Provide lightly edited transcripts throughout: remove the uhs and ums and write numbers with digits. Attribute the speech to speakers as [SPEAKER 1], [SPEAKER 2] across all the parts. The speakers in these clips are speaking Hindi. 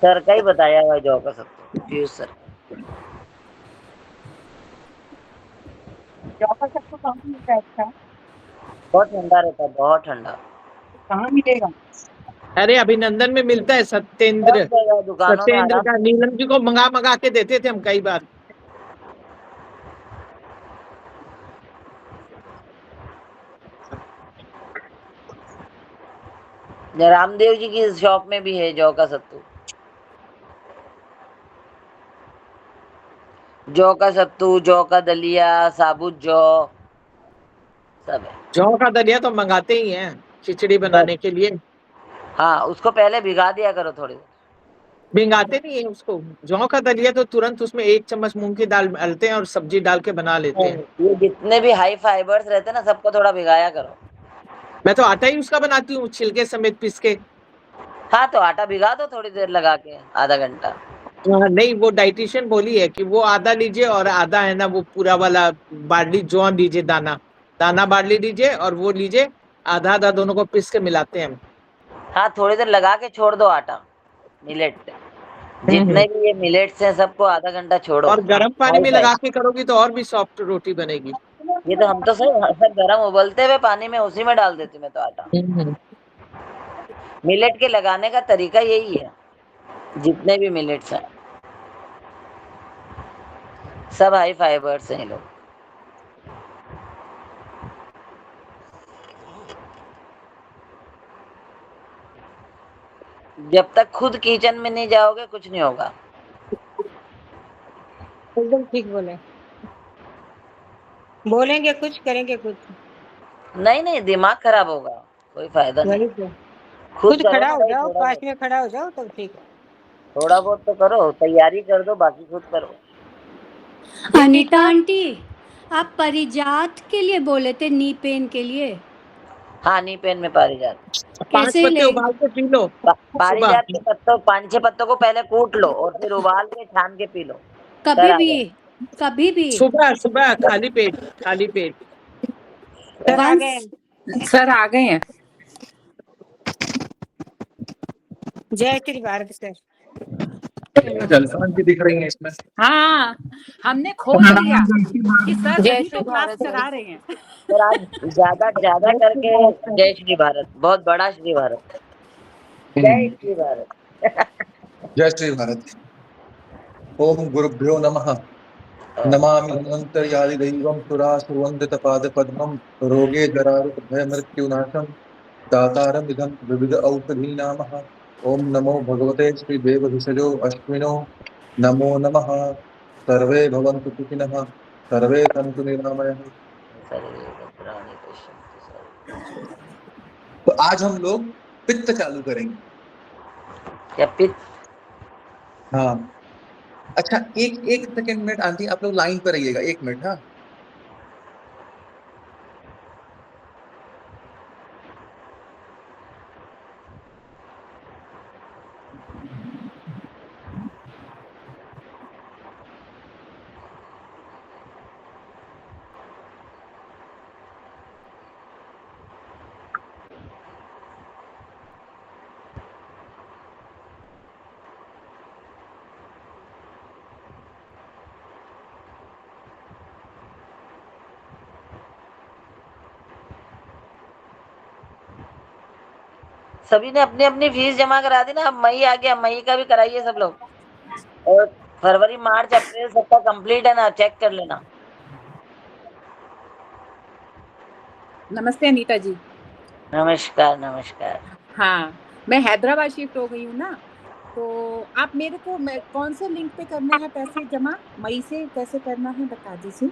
[SPEAKER 1] सर का ही बताया हुआ जौ का सत्तू, पीयूष सर।
[SPEAKER 2] जौ का सत्तू कहाँ मिलता है? अच्छा,
[SPEAKER 1] बहुत ठंडा रहता है, बहुत ठंडा।
[SPEAKER 2] कहाँ मिलेगा?
[SPEAKER 3] अरे अभिनंदन में मिलता है,
[SPEAKER 1] सब
[SPEAKER 3] सत्येंद्र।
[SPEAKER 1] जगह दुकानों में
[SPEAKER 3] सत्येंद्र
[SPEAKER 1] आराम
[SPEAKER 3] का नीलम जी को मंगा मंगा के देते थे हम कई बार।
[SPEAKER 1] रामदेव जी की शॉप में भी है जौ का सत्तू। जौ का सत्तू, जौ का दलिया, साबुत जौ, सब है।
[SPEAKER 3] जौ का दलिया तो मंगाते ही हैं खिचड़ी बनाने के लिए।
[SPEAKER 1] हाँ, उसको पहले भिगा दिया करो थोड़ी देर।
[SPEAKER 3] भिंगाते नहीं है उसको। जौ का दलिया तो तुरंत उसमें 1 चम्मच मूंग की दाल डालते हैं और सब्जी डाल के बना लेते हैं।
[SPEAKER 1] ये जितने भी हाई फाइबर्स रहते हैं ना, सबको थोड़ा भिगाया करो।
[SPEAKER 3] मैं तो आटा ही उसका बनाती हूँ छिलके समेत पीस के।
[SPEAKER 1] हाँ, तो आटा भिगा दो थोड़ी देर लगा के, आधा घंटा।
[SPEAKER 3] नहीं, वो डाइटिशियन बोली है कि वो आधा लीजिए और आधा है ना वो पूरा वाला बार्ली जौ लीजिए, दाना दाना बार्ली लीजिए और वो लीजिए, आधा आधा दोनों को पीस के मिलाते हैं हम।
[SPEAKER 1] हाँ, थोड़ी देर लगा के छोड़ दो आटा। मिलेट,
[SPEAKER 3] हम्म।
[SPEAKER 1] जितने भी ये मिलेट्स हैं सबको आधा घंटा छोड़ो।
[SPEAKER 3] और गर्म पानी
[SPEAKER 1] हाई
[SPEAKER 3] में
[SPEAKER 1] फाइव।
[SPEAKER 3] लगा के करोगी तो और भी सॉफ्ट रोटी बनेगी।
[SPEAKER 1] ये तो हम तो सब गर्म उबलते हुए पानी में उसी में डाल देती हूँ मैं तो आटा।
[SPEAKER 3] हम्म।
[SPEAKER 1] मिलेट के लगाने का तरीका यही है, जितने भी मिलेट्स हैं सब हाई फाइबर्स हैं ये लोग। जब तक खुद किचन में नहीं जाओगे कुछ नहीं होगा।
[SPEAKER 2] एकदम ठीक बोले। बोलेंगे कुछ, करेंगे कुछ।
[SPEAKER 1] नहीं नहीं, दिमाग खराब होगा, कोई फायदा नहीं।
[SPEAKER 2] वही तो,
[SPEAKER 1] खुद
[SPEAKER 2] खुद
[SPEAKER 1] करो
[SPEAKER 2] खड़ा
[SPEAKER 1] ना
[SPEAKER 2] हो
[SPEAKER 1] भाई,
[SPEAKER 2] जाओ,
[SPEAKER 1] थोड़ा
[SPEAKER 2] पास
[SPEAKER 1] बहुत।
[SPEAKER 2] में खड़ा हो जाओ तब ठीक है।
[SPEAKER 1] थोड़ा बहुत तो करो, तैयारी कर दो, बाकी खुद करो।
[SPEAKER 4] अनीता आंटी, आप परिजात के लिए बोले थे, नी पेन के लिए।
[SPEAKER 1] हाँ, नी पेन में पारिजात।
[SPEAKER 3] 5
[SPEAKER 4] कैसे
[SPEAKER 3] पत्ते
[SPEAKER 4] ले?
[SPEAKER 3] उबाल के पी लो सुबह।
[SPEAKER 1] पारिजात के पत्तों, 5-6 पत्तों को पहले कूट लो और फिर उबाल के छान के पी लो। सर
[SPEAKER 4] कभी
[SPEAKER 1] आ
[SPEAKER 4] भी?
[SPEAKER 1] गए।
[SPEAKER 4] कभी भी?
[SPEAKER 3] सुबह सुबह खाली पेट, खाली पेट।
[SPEAKER 2] सर आ
[SPEAKER 4] वंश,
[SPEAKER 2] गए। सर आ गए हैं। जय श्री भारत सर।
[SPEAKER 5] जलसान की दिख रही है इसमें।
[SPEAKER 2] हाँ, हमने खोज लिया कि सर
[SPEAKER 4] जय
[SPEAKER 2] तभी
[SPEAKER 4] श्री
[SPEAKER 2] तो क्लास
[SPEAKER 4] भारत
[SPEAKER 2] करा रहे हैं।
[SPEAKER 1] सर आज ज्यादा ज्यादा करके जय श्री भारत, बहुत बड़ा श्री भारत। जय श्री भारत।
[SPEAKER 5] जय श्री भारत। ओम गुरुभ्यो नमः। नमामि धन्वन्तर्यादि दैवं सुरासुरवन्दितपादपद्मं रोगे जरारुग्भयमृत्युनाशं दातारम् इदं विविध औषधीनामः। ओम नमो भगवते श्री देवभिषजो अश्विनो नमो नमः। सर्वे भवन्तु सुखिनः, सर्वे सन्तु निरामयः। तो आज हम लोग पित्त चालू करेंगे।
[SPEAKER 1] क्या पित्त?
[SPEAKER 5] हाँ, अच्छा, एक एक सेकेंड मिनट आंटी, आप लोग लाइन पर रहिएगा 1 मिनट। हाँ,
[SPEAKER 1] सभी ने अपनी अपनी फीस जमा करा दी ना, अब मई आ गया, मई का भी कराइए सब लोग। और फरवरी मार्च अप्रैल सबका कंप्लीट है ना, चेक कर लेना।
[SPEAKER 2] नमस्ते अनीता जी।
[SPEAKER 1] नमस्कार नमस्कार।
[SPEAKER 2] हाँ, मैं हैदराबाद शिफ्ट हो गई हूँ ना, तो आप मेरे को कौन से लिंक पे करने हैं पैसे जमा? मई से कैसे करना है बता दीजिए।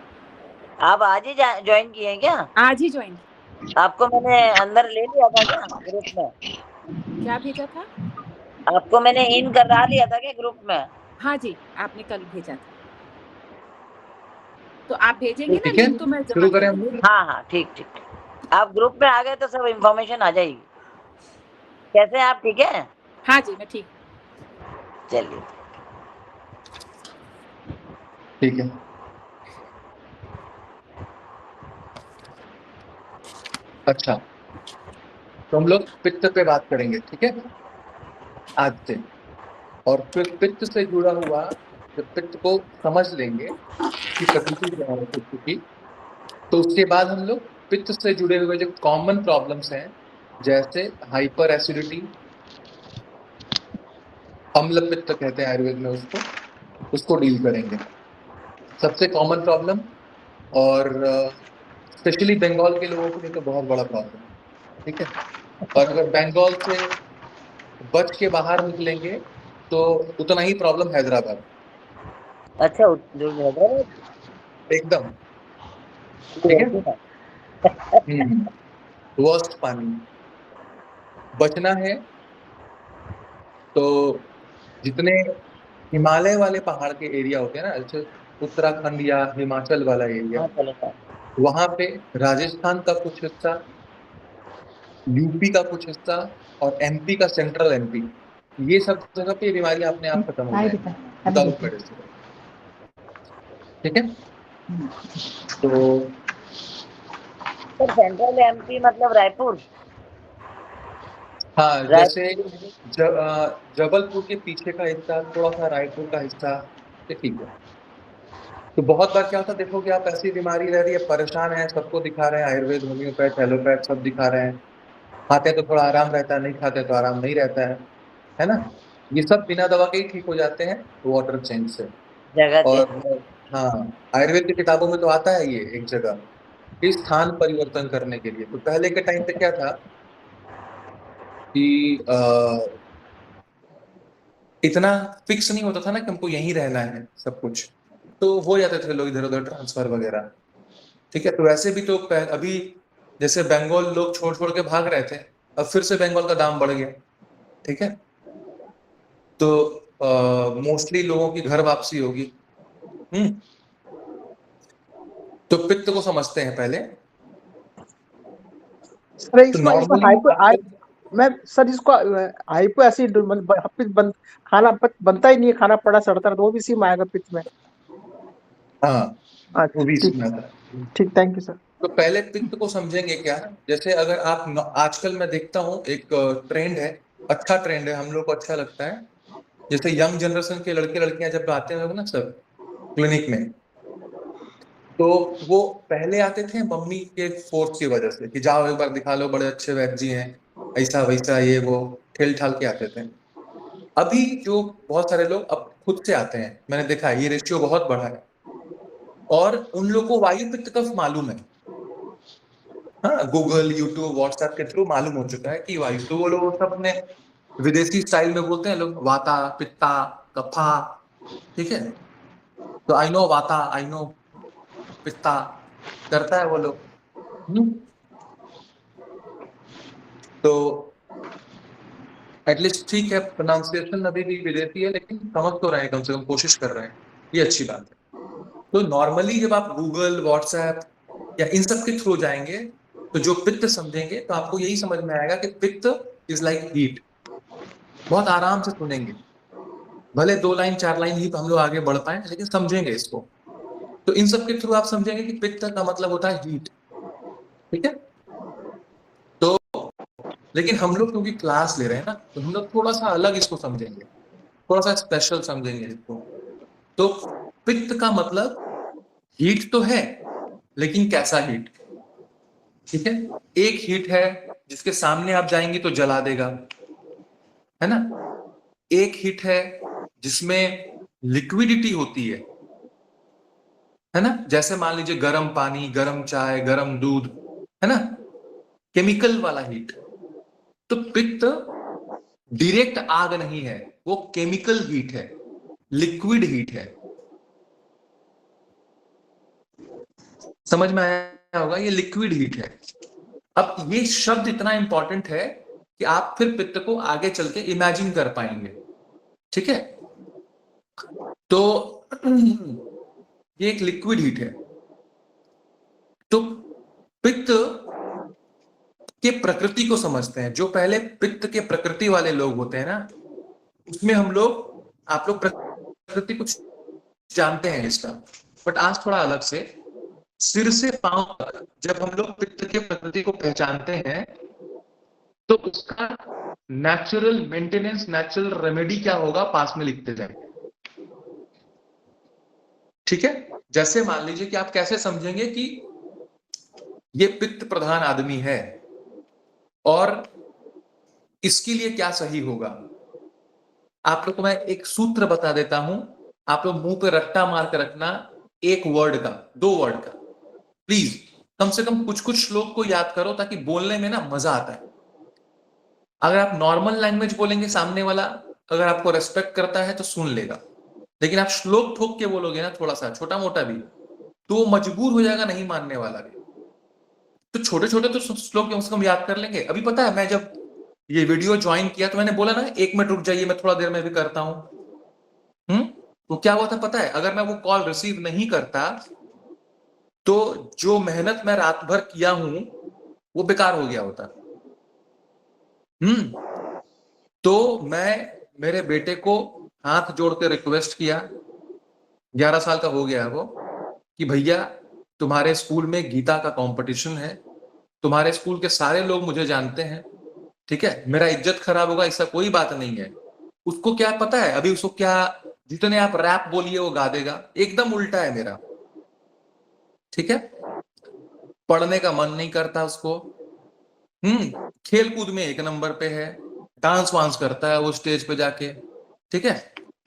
[SPEAKER 1] आप आज ही ज्वाइन किए हैं क्या?
[SPEAKER 2] आज ही ज्वाइन।
[SPEAKER 1] आपको मैंने अंदर ले लिया था क्या ग्रुप में?
[SPEAKER 2] क्या भेजा था?
[SPEAKER 1] आपको मैंने इन करा लिया था क्या ग्रुप में?
[SPEAKER 2] हाँ जी, आपने कल भेजा था, तो आप भेजेंगे ना
[SPEAKER 5] ठीक है,
[SPEAKER 2] लिंक तो मैं जमा
[SPEAKER 5] शुरू
[SPEAKER 2] कर
[SPEAKER 5] करें हम
[SPEAKER 2] दूंगी।
[SPEAKER 5] लोग।
[SPEAKER 1] हाँ हाँ, ठीक ठीक। आप ग्रुप में आ गए तो सब इंफॉर्मेशन आ जाएगी। कैसे हैं आप, ठीक है?
[SPEAKER 2] हाँ जी, मैं ठीक।
[SPEAKER 1] चलिए।
[SPEAKER 5] ठीक है, अच्छा, तो हम लोग पित्त पे बात करेंगे, ठीक है, आज से। और फिर पित्त से जुड़ा हुआ, जब पित्त को समझ लेंगे कि प्रकृति क्या है पित्त की, तो उसके बाद हम लोग पित्त से जुड़े हुए जो कॉमन प्रॉब्लम्स हैं, जैसे हाइपर एसिडिटी, अम्ल पित्त कहते हैं आयुर्वेद में उसको डील करेंगे। सबसे कॉमन प्रॉब्लम, और स्पेशली बंगाल के लोगों के लिए तो बहुत बड़ा प्रॉब्लम है, ठीक है। और अगर बंगाल से बच के बाहर निकलेंगे तो उतना ही प्रॉब्लम हैदराबाद,
[SPEAKER 1] अच्छा, जो हैदराबाद
[SPEAKER 5] एकदम, ठीक है। वर्स्ट पानी, बचना है तो जितने हिमालय वाले पहाड़ के एरिया होते हैं ना, जैसे उत्तराखंड या हिमाचल वाला एरिया,
[SPEAKER 1] हाँ चलेगा।
[SPEAKER 5] वहां पे राजस्थान का कुछ हिस्सा, यूपी का कुछ हिस्सा और एमपी का सेंट्रल एमपी, ये सब जगह पे बीमारी अपने आप खत्म हो जाएगी विदाउट मेडिसिन, ठीक है। तो
[SPEAKER 1] सर सेंट्रल एमपी मतलब रायपुर?
[SPEAKER 5] हाँ, जैसे
[SPEAKER 1] रायपुर
[SPEAKER 5] जबलपुर के पीछे का हिस्सा, थोड़ा सा रायपुर का हिस्सा, ये ठीक है। तो बहुत बार क्या होता है, देखोगे आप, ऐसी बीमारी रह रही है, परेशान है, सबको दिखा रहे हैं, आयुर्वेद, होम्योपैथ, एलोपैथ सब दिखा रहे हैं, खाते हैं तो थोड़ा आराम रहता है, नहीं खाते तो आराम नहीं रहता है ना। ये सब बिना दवा के ही ठीक हो जाते हैं वाटर चेंज से।
[SPEAKER 1] जगह
[SPEAKER 5] और
[SPEAKER 1] चेंज।
[SPEAKER 5] हाँ, आयुर्वेद की किताबों में तो आता है ये एक जगह, कि स्थान परिवर्तन करने के लिए। तो पहले के टाइम पे क्या था कि इतना फिक्स नहीं होता था ना कि हमको यहीं रहना है सब कुछ, तो हो जाते थे लोग इधर उधर ट्रांसफर वगैरह, ठीक है। तो वैसे भी तो अभी जैसे बंगाल लोग छोड़ छोड़ के भाग रहे थे, अब फिर से बंगाल का दाम बढ़ गया, ठीक है। तो मोस्टली लोगों की घर वापसी होगी। तो पित्त को समझते हैं पहले।
[SPEAKER 6] सर
[SPEAKER 5] तो
[SPEAKER 6] इसको इसको
[SPEAKER 5] नॉर्मली
[SPEAKER 6] मैं सर इसको हाइपो एसिड खाना बनता ही नहीं है, खाना पड़ा सड़ता है, तो वो भी इसी में आएगा पित्त में।
[SPEAKER 5] हाँ, वो भी
[SPEAKER 6] ठीक,
[SPEAKER 5] इसमें आता है।
[SPEAKER 6] ठीक, थैंक यू सर।
[SPEAKER 5] तो पहले पित्त को समझेंगे क्या, जैसे अगर आप आजकल मैं देखता हूँ एक ट्रेंड है, अच्छा ट्रेंड है, हम लोग को अच्छा लगता है। जैसे यंग जनरेशन के लड़के लड़कियां जब आते हैं ना सब क्लिनिक में, तो वो पहले आते थे मम्मी के फोर्स की वजह से कि जाओ एक बार दिखा लो, बड़े अच्छे वैद्य जी हैं, ऐसा वैसा ये वो ठेल ठाल के आते थे। अभी जो बहुत सारे लोग अब खुद से आते हैं, मैंने देखा है ये रेशियो बहुत बढ़ा है, और उन लोग को वायु पित्त कफ मालूम है। हाँ, गूगल, यूट्यूब, व्हाट्सएप के थ्रू मालूम हो चुका है कि वायु, तो वो लोग सब अपने विदेशी स्टाइल में बोलते हैं लोग, वाता पित्ता कफा, ठीक है। तो आई नो वाता, आई नो पित्ता करता है वो लोग। तो एटलीस्ट ठीक है, प्रोनाउंसिएशन अभी भी विदेशी है, लेकिन समझ तो रहे हैं, कम से कम कोशिश कर रहे हैं, ये अच्छी बात है। तो नॉर्मली जब आप गूगल, व्हाट्सएप या इन सब के थ्रू जाएंगे, तो जो पित्त समझेंगे तो आपको यही समझ में आएगा कि पित्त इज लाइक हीट। बहुत आराम से सुनेंगे, भले 2 लाइन 4 लाइन ही हम लोग आगे बढ़ पाए, लेकिन समझेंगे इसको। तो इन सब के थ्रू आप समझेंगे कि पित्त का मतलब होता है हीट, ठीक है। तो लेकिन हम लोग क्योंकि क्लास ले रहे हैं ना, तो हम लोग थोड़ा सा अलग इसको समझेंगे, थोड़ा सा स्पेशल समझेंगे इसको। तो पित्त का मतलब हीट तो है, लेकिन कैसा हीट, ठीक है। एक हीट है जिसके सामने आप जाएंगे तो जला देगा, है ना। एक हीट है जिसमें लिक्विडिटी होती है ना, जैसे मान लीजिए गर्म पानी, गर्म चाय, गर्म दूध, है ना, केमिकल वाला हीट। तो पित्त डायरेक्ट आग नहीं है, वो केमिकल हीट है, लिक्विड हीट है। समझ में आया होगा, ये लिक्विड हीट है। अब ये शब्द इतना इंपॉर्टेंट है कि आप फिर पित्त को आगे चल के इमेजिन कर पाएंगे, ठीक है। तो ये एक लिक्विड हीट है। तो पित्त के प्रकृति को समझते हैं। जो पहले पित्त के प्रकृति वाले लोग होते हैं ना, उसमें हम लोग, आप लोग प्रकृति कुछ जानते हैं इसका, बट आज थोड़ा अलग से, सिर से पांव तक जब हम लोग पित्त के प्रकृति को पहचानते हैं, तो उसका नेचुरल मेंटेनेंस, नेचुरल रेमेडी क्या होगा पास में लिखते जाएंगे। ठीक है, जैसे मान लीजिए कि आप कैसे समझेंगे कि ये पित्त प्रधान आदमी है और इसके लिए क्या सही होगा। आप लोग को मैं एक सूत्र बता देता हूं, आप लोग मुंह पे रट्टा मार कर रखना, एक वर्ड का, 2 वर्ड का, प्लीज कम से कम कुछ कुछ श्लोक को याद करो ताकि बोलने में ना मजा आता है। अगर आप नॉर्मल लैंग्वेज बोलेंगे, सामने वाला अगर आपको रेस्पेक्ट करता है तो सुन लेगा, लेकिन आप श्लोक ठोक के बोलोगे ना, थोड़ा सा छोटा मोटा भी, तो वो मजबूर हो जाएगा नहीं मानने वाला भी। तो छोटे छोटे तो श्लोक कम से कम याद कर लेंगे। अभी पता है, मैं जब ये वीडियो ज्वाइन किया तो मैंने बोला ना 1 मिनट रुक जाइए, मैं थोड़ा देर में भी करता हूं। तो क्या हुआ था पता है, अगर मैं वो कॉल रिसीव नहीं करता तो जो मेहनत मैं रात भर किया हूं वो बेकार हो गया होता। तो मैं मेरे बेटे को हाथ जोड़ के रिक्वेस्ट किया, 11 साल का हो गया है वो, कि भैया तुम्हारे स्कूल में गीता का कंपटीशन है, तुम्हारे स्कूल के सारे लोग मुझे जानते हैं, ठीक है, मेरा इज्जत खराब होगा ऐसा कोई बात नहीं है। उसको क्या पता है अभी, उसको क्या, जितने आप रैप बोलिए वो गा देगा, एकदम उल्टा है मेरा। ठीक है, पढ़ने का मन नहीं करता उसको, खेल कूद में 1 नंबर पे है, डांस वांस करता है वो स्टेज पे जाके। ठीक है,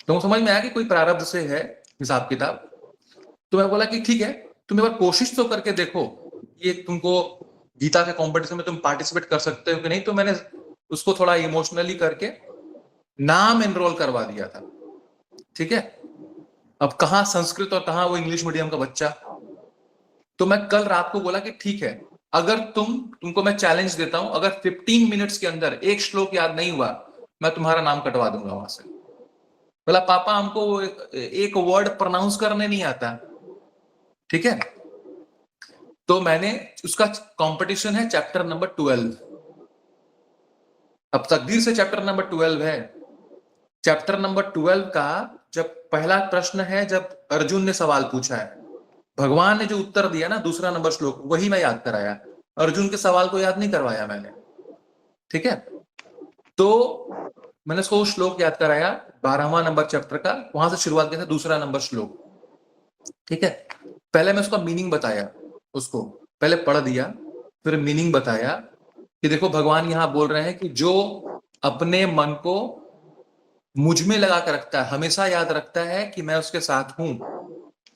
[SPEAKER 5] तो समझ में आया कि कोई प्रारब्ध से है हिसाब किताब। तो मैं बोला कि ठीक है, तुम एक बार कोशिश तो करके देखो, ये तुमको गीता के कंपटीशन में तुम पार्टिसिपेट कर सकते हो कि नहीं। तो मैंने उसको थोड़ा इमोशनली करके नाम एनरोल करवा दिया था। ठीक है, अब कहां संस्कृत और कहां वो इंग्लिश मीडियम का बच्चा। तो मैं कल रात को बोला कि ठीक है, अगर तुमको मैं चैलेंज देता हूं, अगर 15 मिनट्स के अंदर एक श्लोक याद नहीं हुआ, मैं तुम्हारा नाम कटवा दूंगा वहां से। बोला पापा हमको एक वर्ड प्रोनाउंस करने नहीं आता। ठीक है, तो मैंने उसका कंपटीशन है चैप्टर नंबर 12। अब तकदीर से चैप्टर नंबर 12 है। चैप्टर नंबर 12 का जब पहला प्रश्न है, जब अर्जुन ने सवाल पूछा है, भगवान ने जो उत्तर दिया ना, दूसरा नंबर श्लोक, वही मैं याद कराया, अर्जुन के सवाल को याद नहीं करवाया मैंने। ठीक है, तो मैंने उसको श्लोक याद कराया 12वां नंबर चैप्टर का, वहां से शुरुआत किया था, दूसरा नंबर श्लोक। ठीक है, पहले मैं उसका मीनिंग बताया, उसको पहले पढ़ दिया, फिर मीनिंग बताया कि देखो भगवान यहां बोल रहे हैं कि जो अपने मन को मुझ में लगा कर रखता है, हमेशा याद रखता है कि मैं उसके साथ हूं,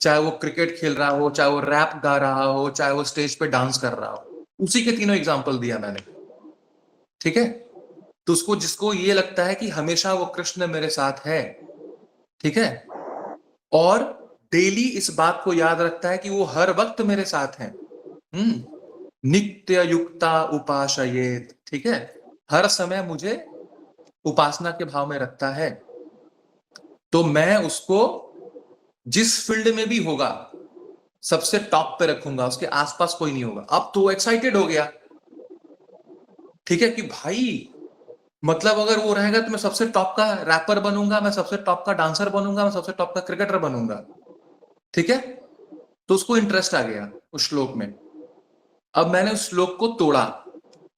[SPEAKER 5] चाहे वो क्रिकेट खेल रहा हो, चाहे वो रैप गा रहा हो, चाहे वो स्टेज पे डांस कर रहा हो। उसी के तीनों एग्जाम्पल दिया मैंने। ठीक है, तो उसको, जिसको ये लगता है कि हमेशा वो कृष्ण मेरे साथ है, ठीक है, और डेली इस बात को याद रखता है कि वो हर वक्त मेरे साथ है, नित्य युक्ता उपासयेत, ठीक है, हर समय मुझे उपासना के भाव में रखता है, तो मैं उसको जिस फील्ड में भी होगा सबसे टॉप पे रखूंगा, उसके आसपास कोई नहीं होगा। अब तो एक्साइटेड हो गया। ठीक है, कि भाई मतलब अगर वो रहेगा तो मैं सबसे टॉप का रैपर बनूंगा, मैं सबसे टॉप का डांसर बनूंगा, मैं सबसे टॉप का क्रिकेटर बनूंगा। ठीक है, तो उसको इंटरेस्ट आ गया उस श्लोक में। अब मैंने उस श्लोक को तोड़ा,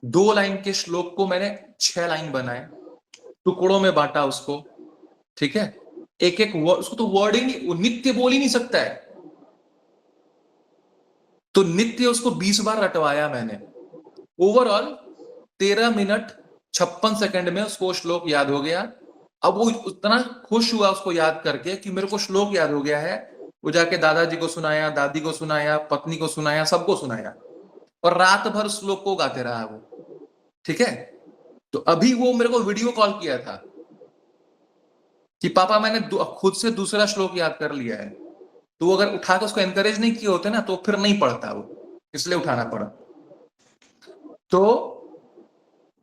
[SPEAKER 5] 2 लाइन के श्लोक को मैंने 6 लाइन बनाए, टुकड़ों में बांटा उसको। ठीक है, एक एक वर्ड, उसको तो वर्ड ही नहीं, वो नित्य बोल ही नहीं सकता है, तो नित्य उसको 20 बार रटवाया मैंने। ओवरऑल 13 मिनट 56 सेकंड में उसको श्लोक याद हो गया। अब वो उतना खुश हुआ उसको याद करके कि मेरे को श्लोक याद हो गया है। वो जाके दादाजी को सुनाया, दादी को सुनाया, पत्नी को सुनाया, सबको सुनाया, और रात भर श्लोक को गाते रहा वो। ठीक है, तो अभी वो मेरे को वीडियो कॉल किया था कि पापा मैंने खुद से दूसरा श्लोक याद कर लिया है। तो अगर उठा के उसको एनकरेज नहीं किए होते ना तो फिर नहीं पढ़ता वो, इसलिए उठाना पड़ा। तो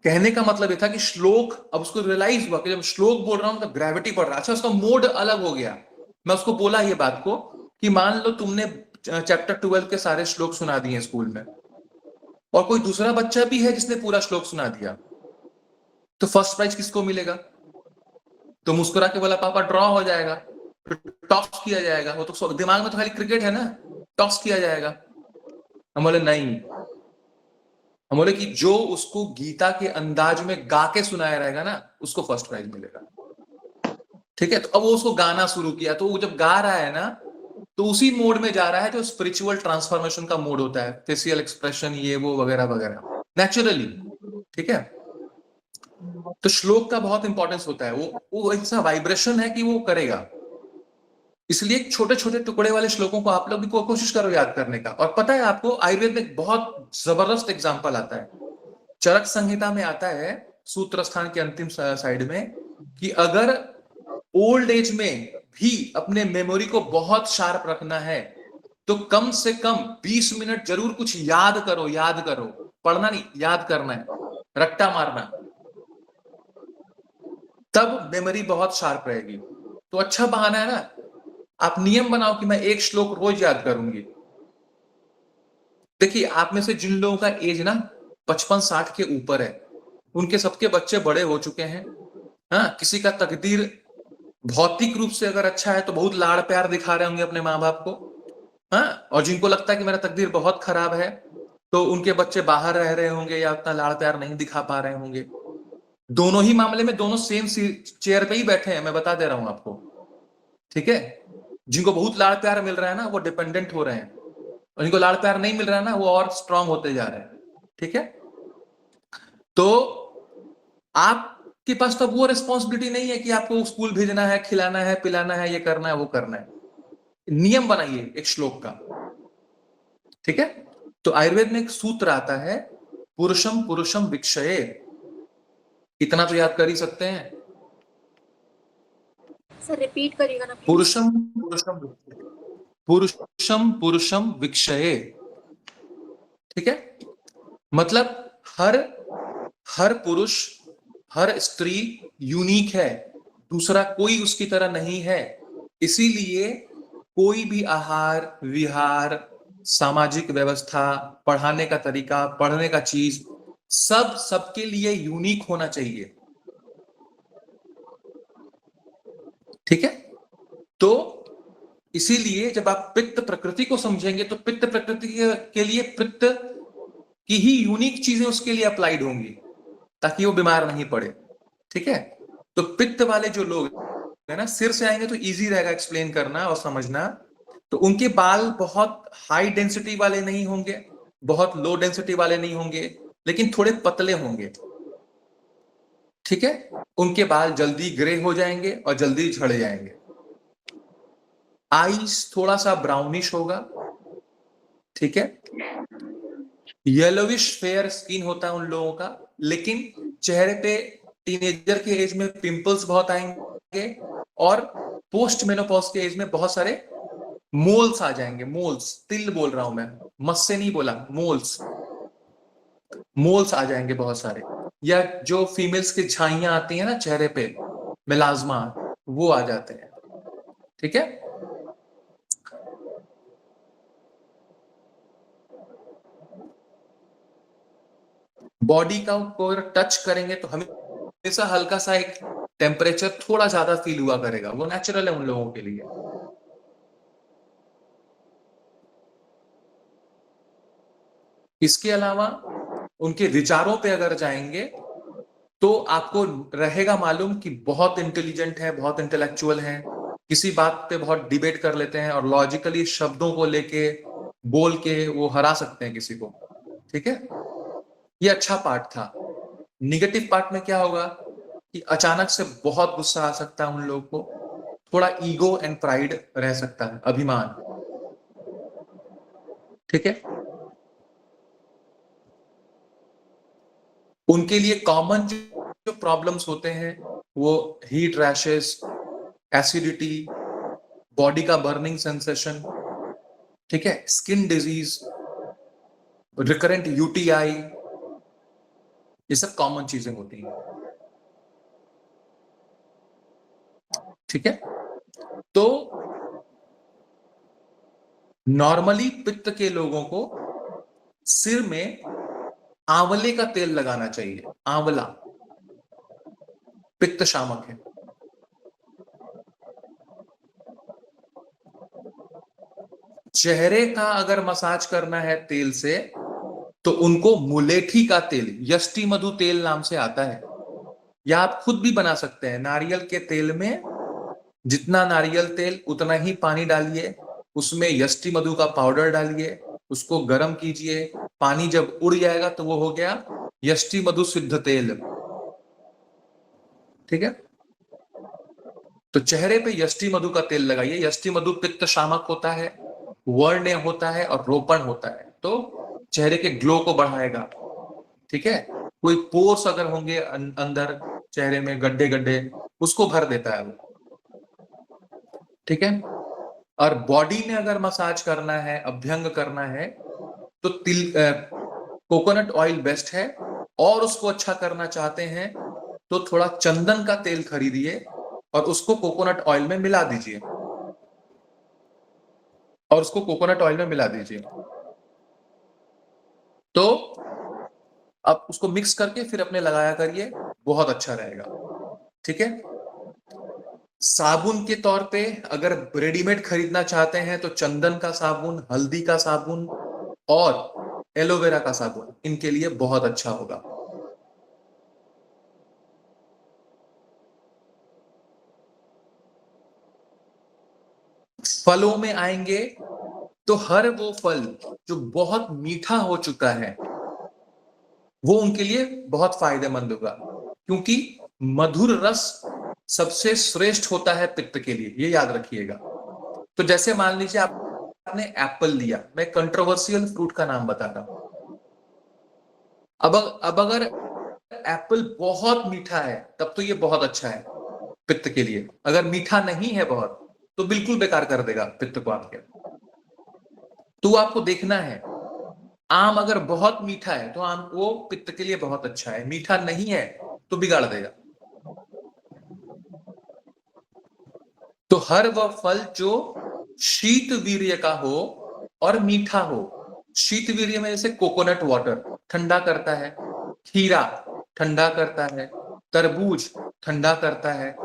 [SPEAKER 5] कहने का मतलब ये था कि श्लोक, अब उसको रियलाइज हुआ कि जब श्लोक बोल रहा हूं तो ग्रेविटी पड़ रहा है। अच्छा, उसका मोड अलग हो गया। मैं उसको बोला ये बात को कि मान लो तुमने चैप्टर 12 के सारे श्लोक सुना दिए स्कूल में, और कोई दूसरा बच्चा भी है जिसने पूरा श्लोक सुना दिया, तो फर्स्ट प्राइज किसको मिलेगा? तो मुस्कुरा के बोला पापा ड्रॉ हो जाएगा, टॉस किया जाएगा। वो तो दिमाग में तो खाली क्रिकेट है ना, टॉस किया जाएगा। हम बोले नहीं, हम बोले कि जो उसको गीता के अंदाज में गा के सुनाया रहेगा ना, उसको फर्स्ट प्राइज मिलेगा। ठीक है, तो अब वो उसको गाना शुरू किया, तो वो जब गा रहा है ना, तो उसी मोड में जा रहा है जो स्पिरिचुअल ट्रांसफॉर्मेशन का मोड होता है, फेशियल एक्सप्रेशन, ये वो वगैरह वगैरह, नेचुरली। ठीक है, तो श्लोक का बहुत इंपॉर्टेंस होता है, वो ऐसा वाइब्रेशन है कि वो करेगा। इसलिए छोटे छोटे टुकड़े वाले श्लोकों को आप लोग भी कोशिश करो याद करने का। और पता है आपको, आयुर्वेद में बहुत जबरदस्त एग्जाम्पल आता है, चरक संहिता में आता है, सूत्र स्थान के अंतिम साइड में, कि अगर ओल्ड एज में भी अपने मेमोरी को बहुत शार्प रखना है, तो कम से कम 20 मिनट जरूर कुछ याद करो, याद करो, पढ़ना नहीं, याद करना है, रट्टा मारना, तब मेमोरी बहुत शार्प रहेगी। तो अच्छा बहाना है ना, आप नियम बनाओ कि मैं एक श्लोक रोज याद करूंगी। देखिए, आप में से जिन लोगों का एज ना 55-60 के ऊपर है, उनके सबके बच्चे बड़े हो चुके हैं। हाँ, किसी का तकदीर भौतिक रूप से अगर अच्छा है तो बहुत लाड़ प्यार दिखा रहे होंगे अपने माँ बाप को। हाँ, और जिनको लगता है कि मेरा तकदीर बहुत खराब है, तो उनके बच्चे बाहर रह रहे होंगे या उतना लाड़ प्यार नहीं दिखा पा रहे होंगे। दोनों ही मामले में दोनों सेम चेयर पे ही बैठे हैं, मैं बता दे रहा हूं आपको। ठीक है, जिनको बहुत लाड़ प्यार मिल रहा है ना, वो डिपेंडेंट हो रहे हैं, और जिनको लाड़ प्यार नहीं मिल रहा है ना, वो और स्ट्रांग होते जा रहे हैं। ठीक है, तो आपके पास तो वो रिस्पॉन्सिबिलिटी नहीं है कि आपको स्कूल भेजना है, खिलाना है, पिलाना है, ये करना है, वो करना है। नियम बनाइए एक श्लोक का। ठीक है, तो आयुर्वेद में एक सूत्र आता है, पुरुषम पुरुषम विक्षये। इतना तो याद कर ही सकते हैं।
[SPEAKER 7] सर रिपीट करिएगा ना प्लीज।
[SPEAKER 5] पुरुषम पुरुषम पुरुषम पुरुषम विक्षये। ठीक है, मतलब हर पुरुष, हर स्त्री यूनिक है, दूसरा कोई उसकी तरह नहीं है। इसीलिए कोई भी आहार विहार, सामाजिक व्यवस्था, पढ़ाने का तरीका, पढ़ने का चीज, सब सबके लिए यूनिक होना चाहिए। ठीक है, तो इसीलिए जब आप पित्त प्रकृति को समझेंगे, तो पित्त प्रकृति के लिए पित्त की ही यूनिक चीजें उसके लिए अप्लाइड होंगी, ताकि वो बीमार नहीं पड़े। ठीक है, तो पित्त वाले जो लोग है ना, सिर से आएंगे तो इजी रहेगा एक्सप्लेन करना और समझना। तो उनके बाल बहुत हाई डेंसिटी वाले नहीं होंगे, बहुत लो डेंसिटी वाले नहीं होंगे, लेकिन थोड़े पतले होंगे। ठीक है, उनके बाल जल्दी ग्रे हो जाएंगे और जल्दी झड़ जाएंगे। आईज थोड़ा सा ब्राउनिश होगा। ठीक है, येलोविश फेयर स्किन होता है उन लोगों का, लेकिन चेहरे पे टीनेजर के एज में पिंपल्स बहुत आएंगे, और पोस्ट मेनोपॉज के एज में बहुत सारे मोल्स आ जाएंगे। मोल्स, तिल बोल रहा हूं मैं, मस से नहीं बोला, मोल्स, मोल्स आ जाएंगे बहुत सारे। या जो फीमेल्स की झाइयां आती हैं ना चेहरे पे, मेलाज्मा, वो आ जाते हैं। ठीक है, बॉडी का को टच करेंगे तो हमेशा हल्का सा एक टेम्परेचर थोड़ा ज्यादा फील हुआ करेगा, वो नेचुरल है उन लोगों के लिए। इसके अलावा उनके विचारों पे अगर जाएंगे तो आपको रहेगा मालूम कि बहुत इंटेलिजेंट है, बहुत इंटेलेक्चुअल है, किसी बात पे बहुत डिबेट कर लेते हैं, और लॉजिकली शब्दों को लेके बोल के वो हरा सकते हैं किसी को। ठीक है, ये अच्छा पार्ट था। निगेटिव पार्ट में क्या होगा कि अचानक से बहुत गुस्सा आ सकता है उन लोगों को, थोड़ा ईगो एंड प्राइड रह सकता है, अभिमान। ठीक है, उनके लिए कॉमन जो प्रॉब्लम्स होते हैं वो हीट रैशेस, एसिडिटी, बॉडी का बर्निंग सेंसेशन, ठीक है, स्किन डिजीज, रिकरेंट यूटीआई, ये सब कॉमन चीजें होती हैं। ठीक है, तो नॉर्मली पित्त के लोगों को सिर में आंवले का तेल लगाना चाहिए। आंवला पित्त शामक है। चेहरे का अगर मसाज करना है तेल से, तो उनको मुलेठी का तेल, यष्टि मधु तेल नाम से आता है, या आप खुद भी बना सकते हैं। नारियल के तेल में जितना नारियल तेल उतना ही पानी डालिए, उसमें यष्टि मधु का पाउडर डालिए, उसको गर्म कीजिए, पानी जब उड़ जाएगा तो वो हो गया यष्टि मधु सिद्ध तेल। ठीक है, तो चेहरे पे यष्टि मधु का तेल लगाइए। यष्टि मधु पित्त शामक होता है, वर्ण्य होता है और रोपण होता है, तो चेहरे के ग्लो को बढ़ाएगा। ठीक है, कोई पोर्स अगर होंगे अंदर चेहरे में गड्ढे गड्ढे, उसको भर देता है वो। ठीक है, और बॉडी में अगर मसाज करना है, अभ्यंग करना है, तो कोकोनट ऑयल बेस्ट है। और उसको अच्छा करना चाहते हैं तो थोड़ा चंदन का तेल खरीदिए और उसको कोकोनट ऑयल में मिला दीजिए, और उसको कोकोनट ऑयल में मिला दीजिए। तो अब उसको मिक्स करके फिर अपने लगाया करिए, बहुत अच्छा रहेगा। ठीक है, साबुन के तौर पे अगर रेडीमेड खरीदना चाहते हैं तो चंदन का साबुन, हल्दी का साबुन और एलोवेरा का साबुन इनके लिए बहुत अच्छा होगा। फलों में आएंगे तो हर वो फल जो बहुत मीठा हो चुका है वो उनके लिए बहुत फायदेमंद होगा, क्योंकि मधुर रस सबसे श्रेष्ठ होता है पित्त के लिए, ये याद रखिएगा। तो जैसे मान लीजिए आपने एप्पल लिया, मैं कंट्रोवर्शियल फ्रूट का नाम बता रहा हूं। अब अगर एप्पल बहुत मीठा है तब तो ये बहुत अच्छा है पित्त के लिए। अगर मीठा नहीं है बहुत तो बिल्कुल बेकार कर देगा पित्त को आपके। तो आपको देखना है, आम अगर बहुत मीठा है तो आम वो पित्त के लिए बहुत अच्छा है, मीठा नहीं है तो बिगाड़ देगा। तो हर वह फल जो शीत वीर्य का हो और मीठा हो। शीत वीर्य में जैसे कोकोनट वाटर ठंडा करता है, खीरा ठंडा करता है, तरबूज ठंडा करता है,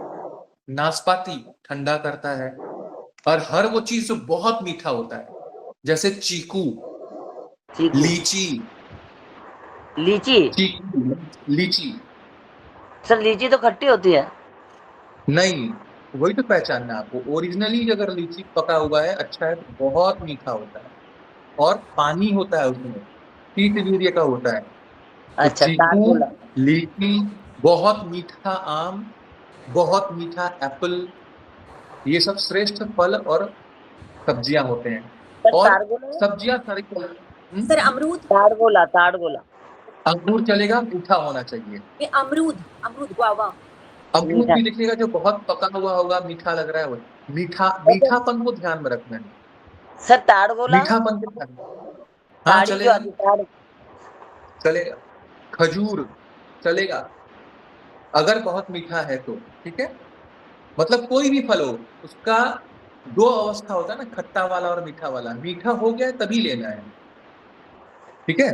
[SPEAKER 5] नाशपाती ठंडा करता है, और हर वो चीज जो बहुत मीठा होता है जैसे चीकू, लीची।
[SPEAKER 1] लीची
[SPEAKER 5] चीकू, लीची
[SPEAKER 1] सर, लीची तो खट्टी होती है।
[SPEAKER 5] नहीं, वही तो पहचानना है आपको। ओरिजिनली अगर लीची पका हुआ है, अच्छा है, तो बहुत मीठा होता है और पानी होता है उसमें, शीत वीर्य का होता है। तो
[SPEAKER 1] अच्छा,
[SPEAKER 5] चीकू,
[SPEAKER 1] तारगुला।
[SPEAKER 5] लीची, बहुत मीठा आम, बहुत मीठा एप्पल, ये सब श्रेष्ठ फल और सब्जियां होते हैं।
[SPEAKER 1] सर,
[SPEAKER 5] और
[SPEAKER 1] तारगुला।
[SPEAKER 5] सब्जियां सारी
[SPEAKER 2] सर अमरूद,
[SPEAKER 1] ताड़गोला, ताड़गोला।
[SPEAKER 5] अंगूर चलेगा, मीठा होना चाहिए।
[SPEAKER 2] ये अमरूद, अमरूद गुआवा।
[SPEAKER 5] अमरूद
[SPEAKER 1] मीठा।
[SPEAKER 5] भी देखिएगा जो बहुत पका हुआ होगा, मीठा लग रहा है, वो
[SPEAKER 1] सर,
[SPEAKER 5] मीठापन को ध्यान में रखना है।
[SPEAKER 1] सर ताड़गोला,
[SPEAKER 5] मीठापन को ध्यान में। हाँ
[SPEAKER 1] ताड़ी जो
[SPEAKER 5] चलेगा,
[SPEAKER 1] आती ताड़।
[SPEAKER 5] चलेगा। खजूर चलेगा अगर बहुत मीठा है तो। ठीक है, मतलब कोई भी फल हो, उसका दो अवस्था होता है ना, खट्टा वाला और मीठा वाला। मीठा हो गया तभी लेना है। ठीक है,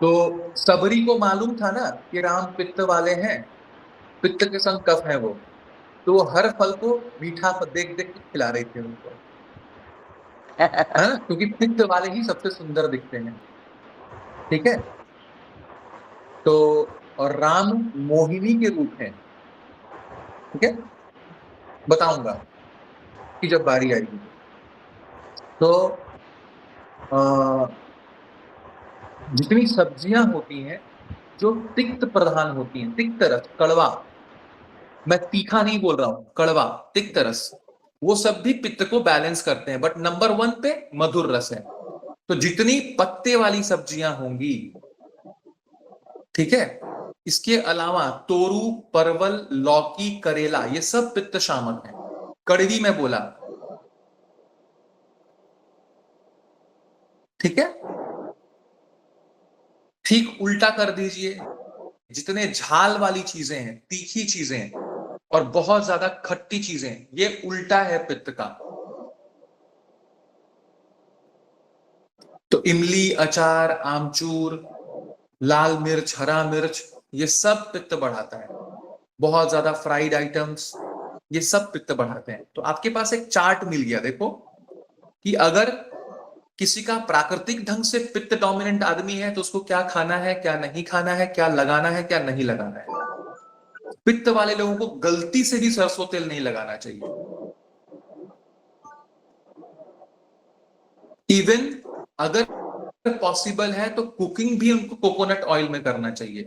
[SPEAKER 5] तो सबरी को मालूम था ना कि राम पित्त वाले हैं, पित्त के संग कफ है वो, तो वो हर फल को मीठा देख देख के खिला रही थी उनको, है ना, क्योंकि पित्त वाले ही सबसे सुंदर दिखते हैं। ठीक है, तो और राम मोहिनी के रूप हैं। ठीक है, बताऊंगा कि जब बारी आएगी। तो जितनी सब्जियां होती हैं जो तिक्त प्रधान होती हैं, तिक्त रस, कड़वा, मैं तीखा नहीं बोल रहा हूं, कड़वा, तिक्त रस, वो सब भी पित्त को बैलेंस करते हैं। बट नंबर 1 पे मधुर रस है। तो जितनी पत्ते वाली सब्जियां होंगी, ठीक है, इसके अलावा तोरू, परवल, लौकी, करेला, ये सब पित्त शामक है। कड़वी में बोला, ठीक है। ठीक उल्टा कर दीजिए, जितने झाल वाली चीजें हैं, तीखी चीजें हैं और बहुत ज्यादा खट्टी चीजें, ये उल्टा है पित्त का। तो इमली, अचार, आमचूर, लाल मिर्च, हरा मिर्च, ये सब पित्त बढ़ाता है। बहुत ज्यादा फ्राइड आइटम्स, ये सब पित्त बढ़ाते हैं। तो आपके पास एक चार्ट मिल गया, देखो कि अगर किसी का प्राकृतिक ढंग से पित्त डोमिनेंट आदमी है तो उसको क्या खाना है, क्या नहीं खाना है, क्या लगाना है, क्या नहीं लगाना है। पित्त वाले लोगों को गलती से भी सरसों तेल नहीं लगाना चाहिए। इवन अगर पॉसिबल है तो कुकिंग भी उनको कोकोनट ऑयल में करना चाहिए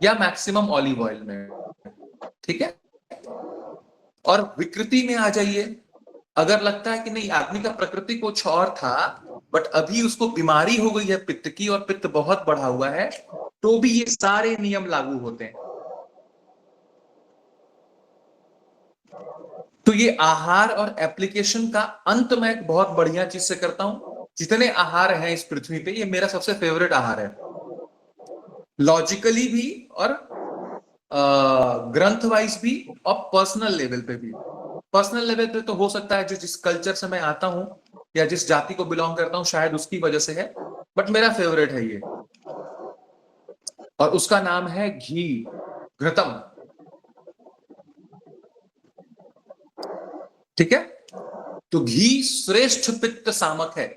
[SPEAKER 5] या मैक्सिमम ऑलिव ऑयल में, ठीक है। और विकृति में आ जाइए, अगर लगता है कि नहीं आदमी का प्रकृति कुछ और था बट अभी उसको बीमारी हो गई है पित्त की और पित्त बहुत बढ़ा हुआ है, तो भी ये सारे नियम लागू होते हैं। तो ये आहार और एप्लीकेशन का अंत मैं एक बहुत बढ़िया चीज से करता हूं। जितने आहार हैं इस पृथ्वी पे, ये मेरा सबसे फेवरेट आहार है, लॉजिकली भी और ग्रंथ वाइज भी और पर्सनल लेवल पे भी। पर्सनल लेवल पे तो हो सकता है जो जिस कल्चर से मैं आता हूं या जिस जाति को बिलोंग करता हूं शायद उसकी वजह से है, बट मेरा फेवरेट है ये, और उसका नाम है घी, घृतम, ठीक है। तो घी श्रेष्ठ पित्त सामक है।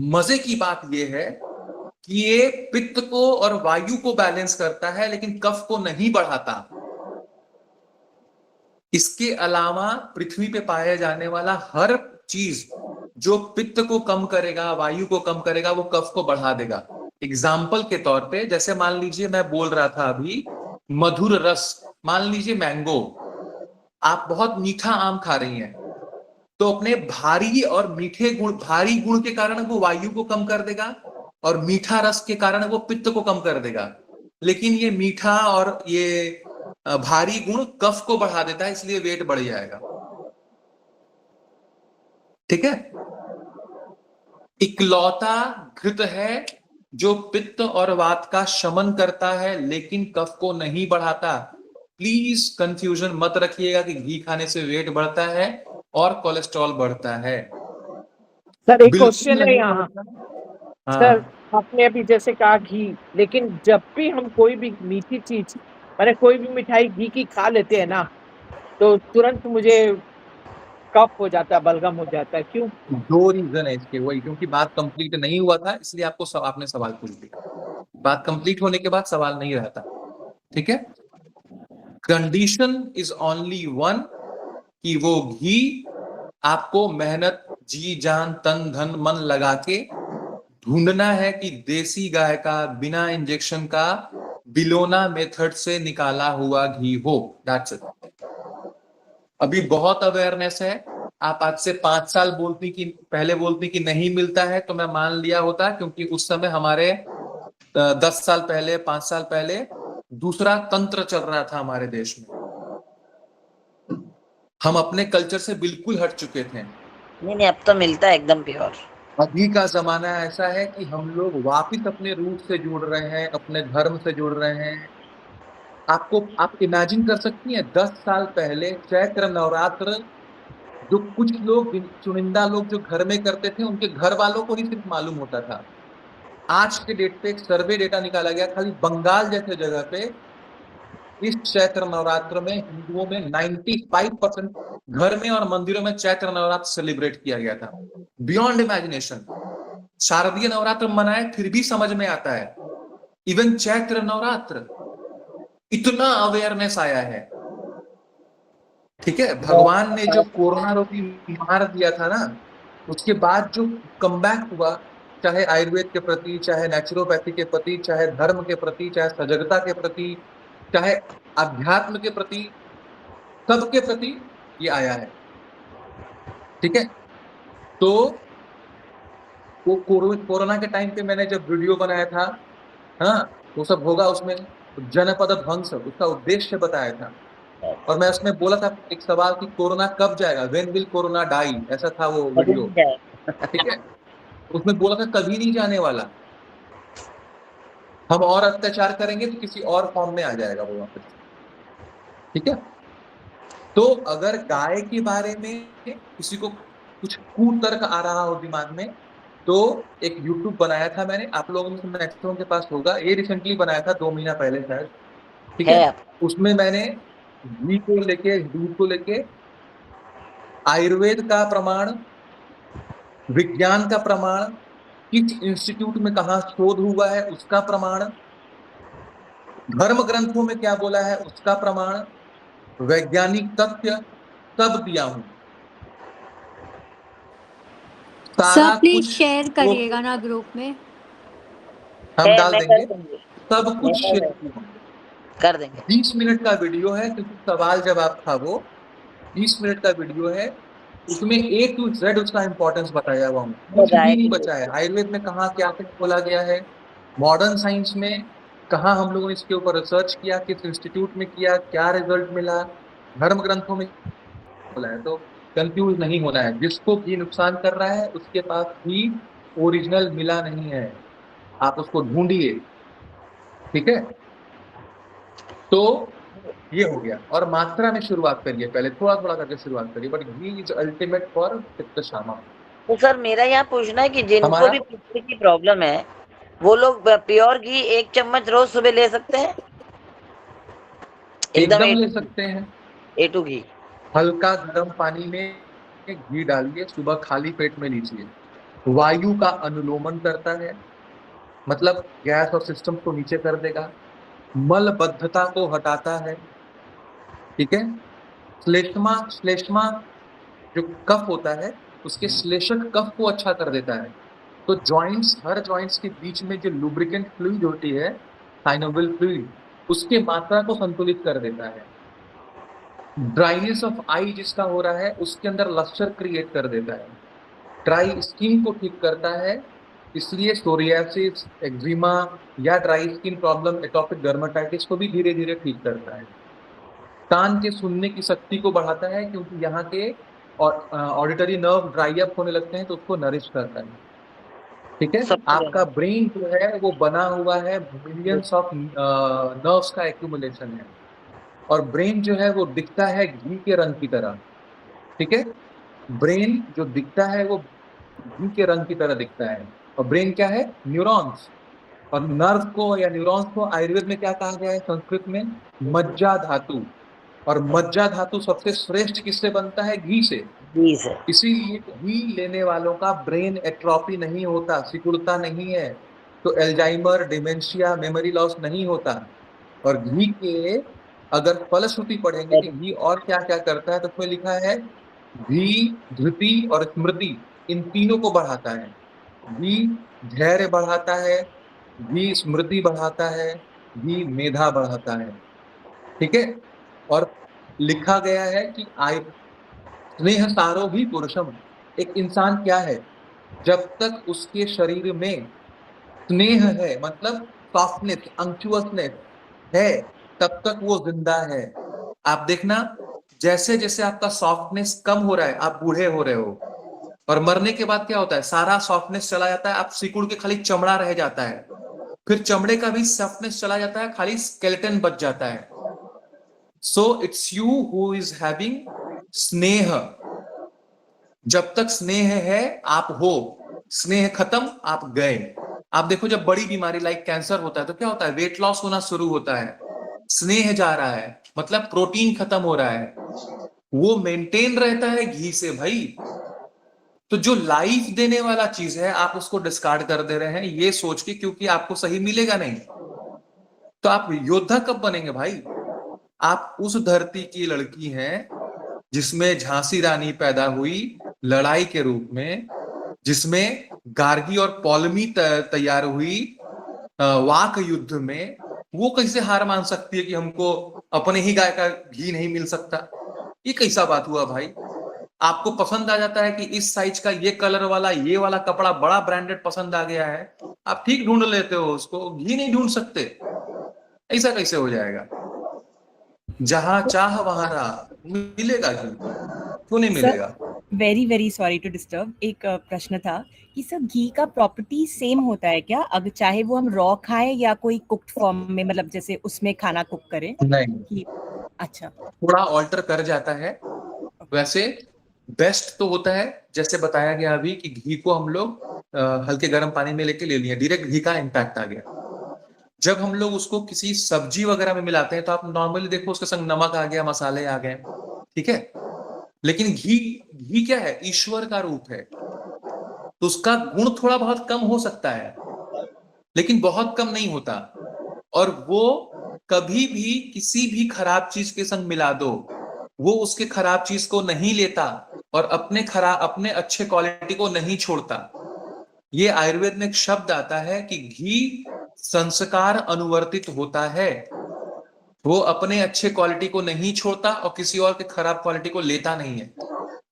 [SPEAKER 5] मजे की बात यह है कि ये पित्त को और वायु को बैलेंस करता है लेकिन कफ को नहीं बढ़ाता। इसके अलावा पृथ्वी पे पाया जाने वाला हर चीज जो पित्त को कम करेगा, वायु को कम करेगा, वो कफ को बढ़ा देगा। एग्जाम्पल के तौर पे जैसे मान लीजिए मैं बोल रहा था अभी मधुर रस, मान लीजिए मैंगो, आप बहुत मीठा आम खा रही हैं तो अपने भारी और मीठे गुण, भारी गुण के कारण वो वायु को कम कर देगा और मीठा रस के कारण वो पित्त को कम कर देगा। लेकिन ये मीठा और ये भारी गुण कफ को बढ़ा देता है, इसलिए वेट बढ़ जाएगा, ठीक है। इकलौता घृत है जो पित्त और वात का शमन करता है लेकिन कफ को नहीं बढ़ाता। प्लीज कंफ्यूजन मत रखिएगा कि घी खाने से वेट बढ़ता है और कोलेस्ट्रॉल बढ़ता है।
[SPEAKER 3] सर एक
[SPEAKER 5] बिल्कुल
[SPEAKER 3] क्वेश्चन है
[SPEAKER 5] नहीं
[SPEAKER 3] यहाँ।
[SPEAKER 5] हाँ।
[SPEAKER 3] सर आपने अभी जैसे कहा घी, लेकिन जब भी हम कोई भी मीठी चीज मैंने कोई भी मिठाई घी की खा लेते हैं ना तो तुरंत मुझे कफ हो जाता है, बलगम हो जाता है, क्यों?
[SPEAKER 5] दो रीजन है इसके, वही क्योंकि बात कंप्लीट नहीं हुआ था इसलिए आपने सवाल पूछ दिया। बात कंप्लीट होने के बाद सवाल नहीं रहता, ठीक है। कंडीशन इज ओनली वन कि वो घी आपको मेहनत, जी जान, तन धन मन लगा के ढूंढना है कि देसी गाय का बिना इंजेक्शन का बिलोना मेथड से निकाला हुआ घी हो। That's it. अभी बहुत अवेयरनेस है। आप आज से 5 साल पहले बोलती कि नहीं मिलता है तो मैं मान लिया होता, क्योंकि उस समय हमारे 10 साल पहले, 5 साल पहले दूसरा तंत्र चल रहा था हमारे देश में। हम अपने कल्चर से बिल्कुल हट चुके थे।
[SPEAKER 1] नहीं, अब तो मिलता है एकदम प्योर।
[SPEAKER 5] अभी का जमाना ऐसा है कि हम लोग वापिस अपने रूट से जुड़ रहे हैं, अपने धर्म से जुड़ रहे हैं। आप इमेजिन कर सकती हैं 10 साल पहले चैत्र नवरात्र जो कुछ लोग, चुनिंदा लोग जो घर में करते थे, उनके घर वालों को ही सिर्फ मालूम होता था। आज के डेट पे एक सर्वे डेटा निकाला गया, खाली बंगाल जैसे जगह पे इस चैत्र नवरात्र में हिंदुओं में 95% घर में और मंदिरों में चैत्र नवरात्र सेलिब्रेट किया गया था। Beyond imagination. शारदीय नवरात्र मनाए फिर भी समझ में आता है, इवन चैत्र नवरात्र, इतना अवेयरनेस आया है, ठीक है। भगवान ने जो कोरोना रोगी मार दिया था ना, उसके बाद जो कमबैक हुआ, चाहे आयुर्वेद के प्रति, चाहे नेचुरोपैथी के प्रति, चाहे धर्म के प्रति, चाहे सजगता के प्रति, चाहे अध्यात्म के प्रति, सबके प्रति ये आया है, ठीक है। तो वो कोरोना के टाइम पे मैंने जब वीडियो बनाया था, हाँ, वो सब होगा उसमें जनपद ध्वंस, उसका उद्देश्य बताया था। और मैं उसमें बोला था एक सवाल कि कोरोना कब जाएगा, व्हेन विल कोरोना डाई, ऐसा था वो वीडियो, ठीक है। उसमें बोला था कभी नहीं जाने वाला, हम और अत्याचार करेंगे तो किसी और फॉर्म में आ जाएगा वो वापस, ठीक है। तो अगर गाय के बारे में किसी को कुछ कुतर्क आ रहा हो दिमाग में, तो एक YouTube बनाया था मैंने, आप लोगों में मैक्सिमम के पास होगा, ये रिसेंटली बनाया था 2 महीना पहले शायद, ठीक है। उसमें मैंने घी को लेके, दूध को लेके आयुर्वेद का प्रमाण, विज्ञान का प्रमाण किस इंस्टीट्यूट में कहाँ शोध हुआ है उसका प्रमाण, धर्म ग्रंथों में क्या बोला है उसका प्रमाण, वैज्ञानिक तथ्य सब दिया हूं। सारा
[SPEAKER 4] सब प्लीज
[SPEAKER 5] कुछ
[SPEAKER 4] शेयर
[SPEAKER 5] तो
[SPEAKER 4] करिएगा ना ग्रुप में।
[SPEAKER 5] हम डाल
[SPEAKER 1] मैं
[SPEAKER 5] देंगे,
[SPEAKER 1] कर दूंगी,
[SPEAKER 5] सब कुछ
[SPEAKER 1] मैं
[SPEAKER 5] शेयर किया।
[SPEAKER 1] कर देंगे।
[SPEAKER 5] 20 मिनट का वीडियो है, क्योंकि सवाल जवाब था वो 20 मिनट का वीडियो है, उसमें A to Z उसका इंपॉर्टेंस बताया हुआ हूँ, कुछ भी नहीं बचा है। आयुर्वेद में कहाँ क्या क्या बोला गया है, मॉडर्न साइंस में कहाँ हम लोगों ने इसके ऊपर रिसर्च किया, किस इंस्टीट्यूट में किया, क्या रिजल्ट मिला, धर्म ग्रंथों में बोला है। तो कंफ्यूज नहीं होना है, जिसको भी नुकसान कर रहा है उसके पास भी ओरिजिनल मिला नहीं है, आप उसको ढूंढिए, ठीक है। तो ये हो गया, और मात्रा में शुरुआत करिए, पहले थोड़ा थोड़ा करके शुरुआत करिए, but ghee is ultimate for पित्त शामा।
[SPEAKER 1] तो सर मेरा यहाँ पूछना है कि जिनको
[SPEAKER 5] हमारा
[SPEAKER 1] भी पित्त की प्रॉब्लम है वो लोग प्योर घी 1 चम्मच रोज सुबह ले सकते हैं, एकदम
[SPEAKER 5] एकदम ले सकते हैं।
[SPEAKER 1] A2 घी।
[SPEAKER 5] हल्का गर्म पानी में घी डालिए, सुबह खाली पेट में लीजिए, वायु का अनुलोमन करता है, मतलब गैस और सिस्टम को नीचे कर देगा, मलबद्धता को हटाता है, ठीक है। श्लेष्मा श्लेष्मा जो कफ होता है उसके श्लेषक कफ को अच्छा कर देता है। तो जॉइंट्स, हर जॉइंट्स के बीच में जो लुब्रिकेंट फ्लूइड होती है, साइनोवियल फ्लूइड, उसके मात्रा को संतुलित कर देता है। ड्राइनेस ऑफ आई जिसका हो रहा है उसके अंदर लस्टर क्रिएट कर देता है। ड्राई स्किन को ठीक करता है, इसलिए सोरियासिस, एक्जिमा या dry skin problem, atopic dermatitis को भी धीरे धीरे ठीक करता है। कान के सुनने की शक्ति को बढ़ाता है, क्योंकि यहाँ के ऑडिटरी नर्व ड्राई अप होने लगते हैं तो उसको नरिश करता है, ठीक है।
[SPEAKER 1] समझ गए।
[SPEAKER 5] आपका ब्रेन जो है वो बना हुआ है मिलियंस ऑफ नर्व्स का एक्यूमुलेशन है, और ब्रेन जो है वो दिखता है घी के रंग की तरह, ठीक है। ब्रेन जो दिखता है वो घी के रंग की तरह दिखता है, और ब्रेन क्या है, न्यूरॉन्स। और नर्व को या न्यूरॉन्स को आयुर्वेद में क्या कहा गया है, संस्कृत में मज्जा धातु, और मज्जा धातु सबसे श्रेष्ठ किससे बनता है, घी से।
[SPEAKER 1] जी सर।
[SPEAKER 5] इसीलिए घी लेने वालों का ब्रेन एट्रोफी नहीं होता, सिकुड़ता नहीं है, तो एल्जाइमर, डिमेंशिया, मेमोरी लॉस नहीं होता। और घी के अगर फलश्रुति पढ़ेंगे कि घी और क्या क्या करता है, तो उसमें लिखा है घी धृति और स्मृति, इन तीनों को बढ़ाता है। घी धैर्य बढ़ाता है, घी स्मृति बढ़ाता है, घी मेधा बढ़ाता है, ठीक है। और लिखा गया है कि स्नेह सारो भी पुरुषम, एक इंसान क्या है, जब तक उसके शरीर में स्नेह है, मतलब सॉफ्टनेस, अंक्चुअसनेस है, तब तक वो जिंदा है। आप देखना, जैसे जैसे आपका सॉफ्टनेस कम हो रहा है आप बूढ़े हो रहे हो, और मरने के बाद क्या होता है, सारा सॉफ्टनेस चला जाता है, आप सिकुड़ के खाली चमड़ा रह जाता है, फिर चमड़े का भी सॉफ्टनेस चला जाता है, खाली स्केलेटन बच जाता है। So it's you who is having स्नेह, जब तक स्नेह है आप हो, स्नेह खत्म आप गए। आप देखो जब बड़ी बीमारी लाइक कैंसर होता है तो क्या होता है, वेट लॉस होना शुरू होता है, स्नेह जा रहा है, मतलब प्रोटीन खत्म हो रहा है, वो मेंटेन रहता है घी से भाई। तो जो लाइफ देने वाला चीज है आप उसको डिस्कार्ड कर दे रहे हैं ये सोच के, क्योंकि आपको सही मिलेगा नहीं। तो आप योद्धा कब बनेंगे भाई, आप उस धरती की लड़की हैं जिसमें झांसी रानी पैदा हुई लड़ाई के रूप में, जिसमें गार्गी और पॉलमी तैयार हुई वाक युद्ध में। वो कैसे हार मान सकती है कि हमको अपने ही गाय का घी नहीं मिल सकता, ये कैसा बात हुआ भाई। आपको पसंद आ जाता है कि इस साइज का ये कलर वाला ये वाला कपड़ा बड़ा ब्रांडेड पसंद आ गया है, आप ठीक ढूंढ लेते हो उसको, घी नहीं ढूंढ सकते, ऐसा कैसे हो जाएगा। जहां चाह वहां राह, मिलेगा घी, क्यों नहीं मिलेगा।
[SPEAKER 7] Very very sorry to disturb, एक प्रश्न था कि सर घी का प्रॉपर्टी सेम होता है क्या, अगर चाहे वो हम रॉ खाएं या कोई कुक्ड फॉर्म में, मतलब जैसे उसमें खाना कुक करें।
[SPEAKER 5] नहीं,
[SPEAKER 7] अच्छा,
[SPEAKER 5] थोड़ा ऑल्टर कर जाता है। वैसे बेस्ट तो होता है जैसे बताया गया अभी कि घी को हम लोग हल्के गर्म पानी में लेके ले लिए, डायरेक्ट घी का इम्पैक्ट आ गया। जब हम लोग उसको किसी सब्जी वगैरह में मिलाते हैं तो आप नॉर्मली देखो उसके संग नमक आ गया, मसाले आ गए, ठीक है। लेकिन घी, घी क्या है, ईश्वर का रूप है। तो उसका गुण थोड़ा बहुत कम हो सकता है, लेकिन बहुत कम नहीं होता। और वो कभी भी किसी भी खराब चीज के संग मिला दो, वो उसके खराब चीज को नहीं लेता और अपने अच्छे क्वालिटी को नहीं छोड़ता। ये आयुर्वेद में एक शब्द आता है कि घी संस्कार अनुवर्तित होता है। वो अपने अच्छे क्वालिटी को नहीं छोड़ता और किसी और के खराब क्वालिटी को लेता नहीं है।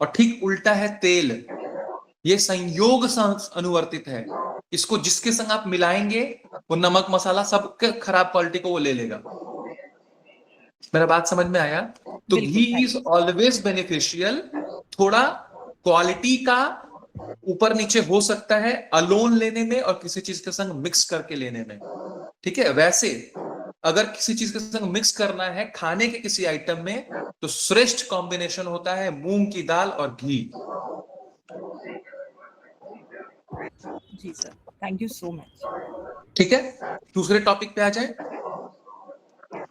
[SPEAKER 5] और ठीक उल्टा है तेल, ये संयोग अनुवर्तित है। इसको जिसके संग आप मिलाएंगे वो नमक मसाला सबके खराब क्वालिटी को वो ले लेगा। मेरा बात समझ में आया? तो घी इज ऑलवेज बेनिफिशियल। थोड़ा क्वालिटी का ऊपर नीचे हो सकता है अलोन लेने में और किसी चीज के संग मिक्स करके लेने में, ठीक है। वैसे अगर किसी चीज के संग मिक्स करना है खाने के किसी आइटम में, तो श्रेष्ठ कॉम्बिनेशन होता है मूंग की दाल और घी।
[SPEAKER 7] जी sir, thank you so much.
[SPEAKER 5] ठीक है, दूसरे टॉपिक पे आ जाए।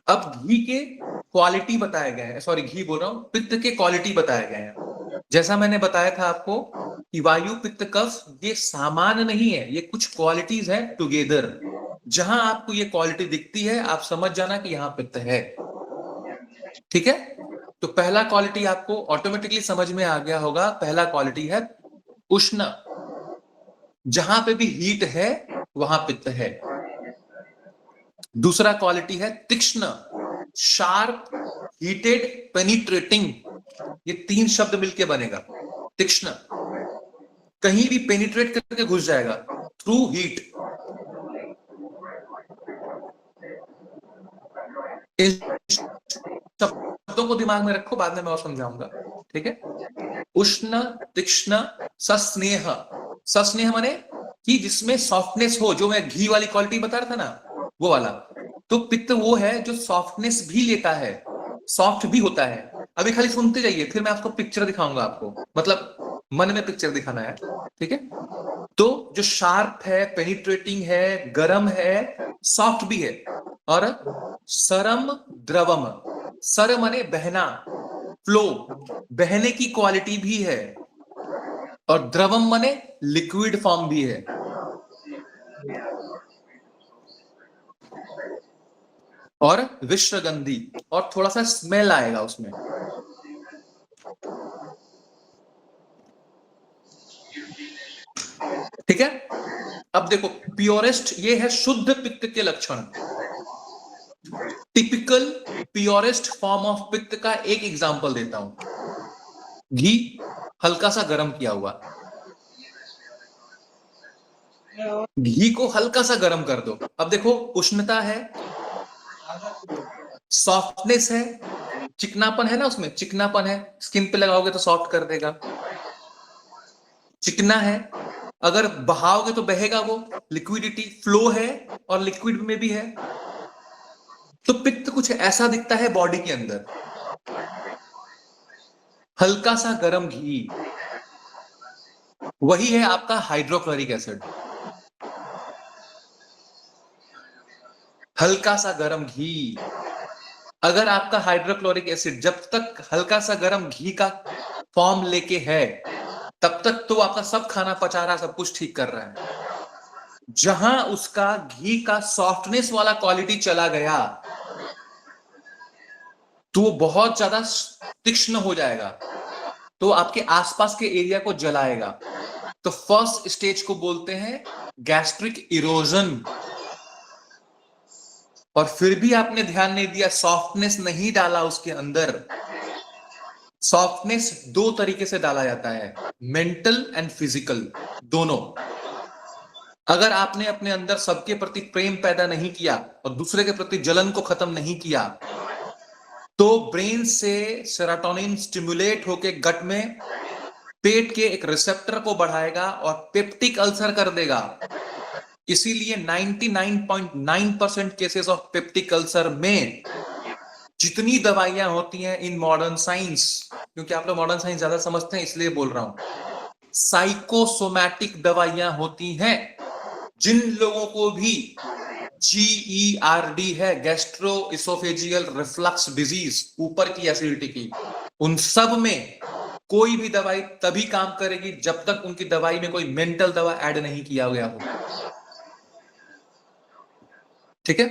[SPEAKER 5] अब घी के क्वालिटी बताए गए हैं, सॉरी घी बोल रहा हूं, पित्त के क्वालिटी बताए गए हैं। जैसा मैंने बताया था आपको कि वायु पित्त कफ ये सामान नहीं है, ये कुछ क्वालिटीज है टुगेदर। जहां आपको ये क्वालिटी दिखती है आप समझ जाना कि यहां पित्त है, ठीक है। तो पहला क्वालिटी आपको ऑटोमेटिकली समझ में आ गया होगा। पहला क्वालिटी है उष्ण, जहां पे भी हीट है वहां पित्त है। दूसरा क्वालिटी है तीक्ष्ण, शार्प, हीटेड, पेनिट्रेटिंग। ये तीन शब्द मिलके बनेगा तीक्ष्ण। कहीं भी पेनिट्रेट करके घुस जाएगा थ्रू हीट। शब्दों को दिमाग में रखो, बाद में मैं और समझाऊंगा, ठीक है। उष्ण, तीक्ष्ण, सस्नेह। सस्नेह माने कि जिसमें सॉफ्टनेस हो, जो मैं घी वाली क्वालिटी बता रहा था ना वो वाला। तो पित्त वो है जो सॉफ्टनेस भी लेता है, सॉफ्ट भी होता है। अभी खाली सुनते जाइए, फिर मैं आपको पिक्चर दिखाऊंगा, आपको मतलब मन में पिक्चर दिखाना है, ठीक है। तो जो शार्प है, पेनिट्रेटिंग है, गरम है, सॉफ्ट भी है। और सरम द्रवम, सर माने बहना, फ्लो, बहने की क्वालिटी भी है। और द्रवम माने लिक्विड फॉर्म भी है। और विश्वगंधी, और थोड़ा सा स्मेल आएगा उसमें। ठीक है। अब देखो प्योरेस्ट, ये है शुद्ध पित्त के लक्षण। टिपिकल प्योरेस्ट फॉर्म ऑफ पित्त का एक एग्जांपल देता हूं। घी हल्का सा गर्म किया हुआ, घी को हल्का सा गर्म कर दो। अब देखो उष्णता है, सॉफ्टनेस है, चिकनापन है ना, उसमें चिकनापन है, स्किन पे लगाओगे तो सॉफ्ट कर देगा। चिकना है, अगर बहाओगे तो बहेगा, वो लिक्विडिटी फ्लो है और लिक्विड में भी है। तो पित्त कुछ ऐसा दिखता है बॉडी के अंदर। हल्का सा गर्म घी, वही है आपका हाइड्रोक्लोरिक एसिड। हल्का सा गर्म घी, अगर आपका हाइड्रोक्लोरिक एसिड जब तक हल्का सा गर्म घी का फॉर्म लेके है, तब तक तो आपका सब खाना पचा रहा, सब कुछ ठीक कर रहा है। जहां उसका घी का सॉफ्टनेस वाला क्वालिटी चला गया, तो वो बहुत ज्यादा तीक्ष्ण हो जाएगा, तो आपके आसपास के एरिया को जलाएगा। तो फर्स्ट स्टेज को बोलते हैं गैस्ट्रिक इरोजन। और फिर भी आपने ध्यान नहीं दिया, सॉफ्टनेस नहीं डाला उसके अंदर। सॉफ्टनेस दो तरीके से डाला जाता है, मेंटल एंड फिजिकल, दोनों। अगर आपने अपने अंदर सबके प्रति प्रेम पैदा नहीं किया और दूसरे के प्रति जलन को खत्म नहीं किया, तो ब्रेन से सेरोटोनिन स्टिमुलेट होके गट में पेट के एक रिसेप्टर को बढ़ाएगा और पेप्टिक अल्सर कर देगा। इसीलिए 99.9% केसेस ऑफ पेप्टिक अल्सर में जितनी दवाइयां होती हैं इन मॉडर्न साइंस, क्योंकि आप लोग मॉडर्न साइंस ज्यादा समझते हैं इसलिए बोल रहा हूं, साइकोसोमैटिक दवाइयां होती हैं। जिन लोगों को भी GERD है, गैस्ट्रो इसोफेजियल रिफ्लक्स डिजीज, ऊपर की एसिडिटी की, उन सब में कोई भी दवाई तभी काम करेगी जब तक उनकी दवाई में कोई मेंटल दवा ऐड नहीं किया गया हो। ठीक है?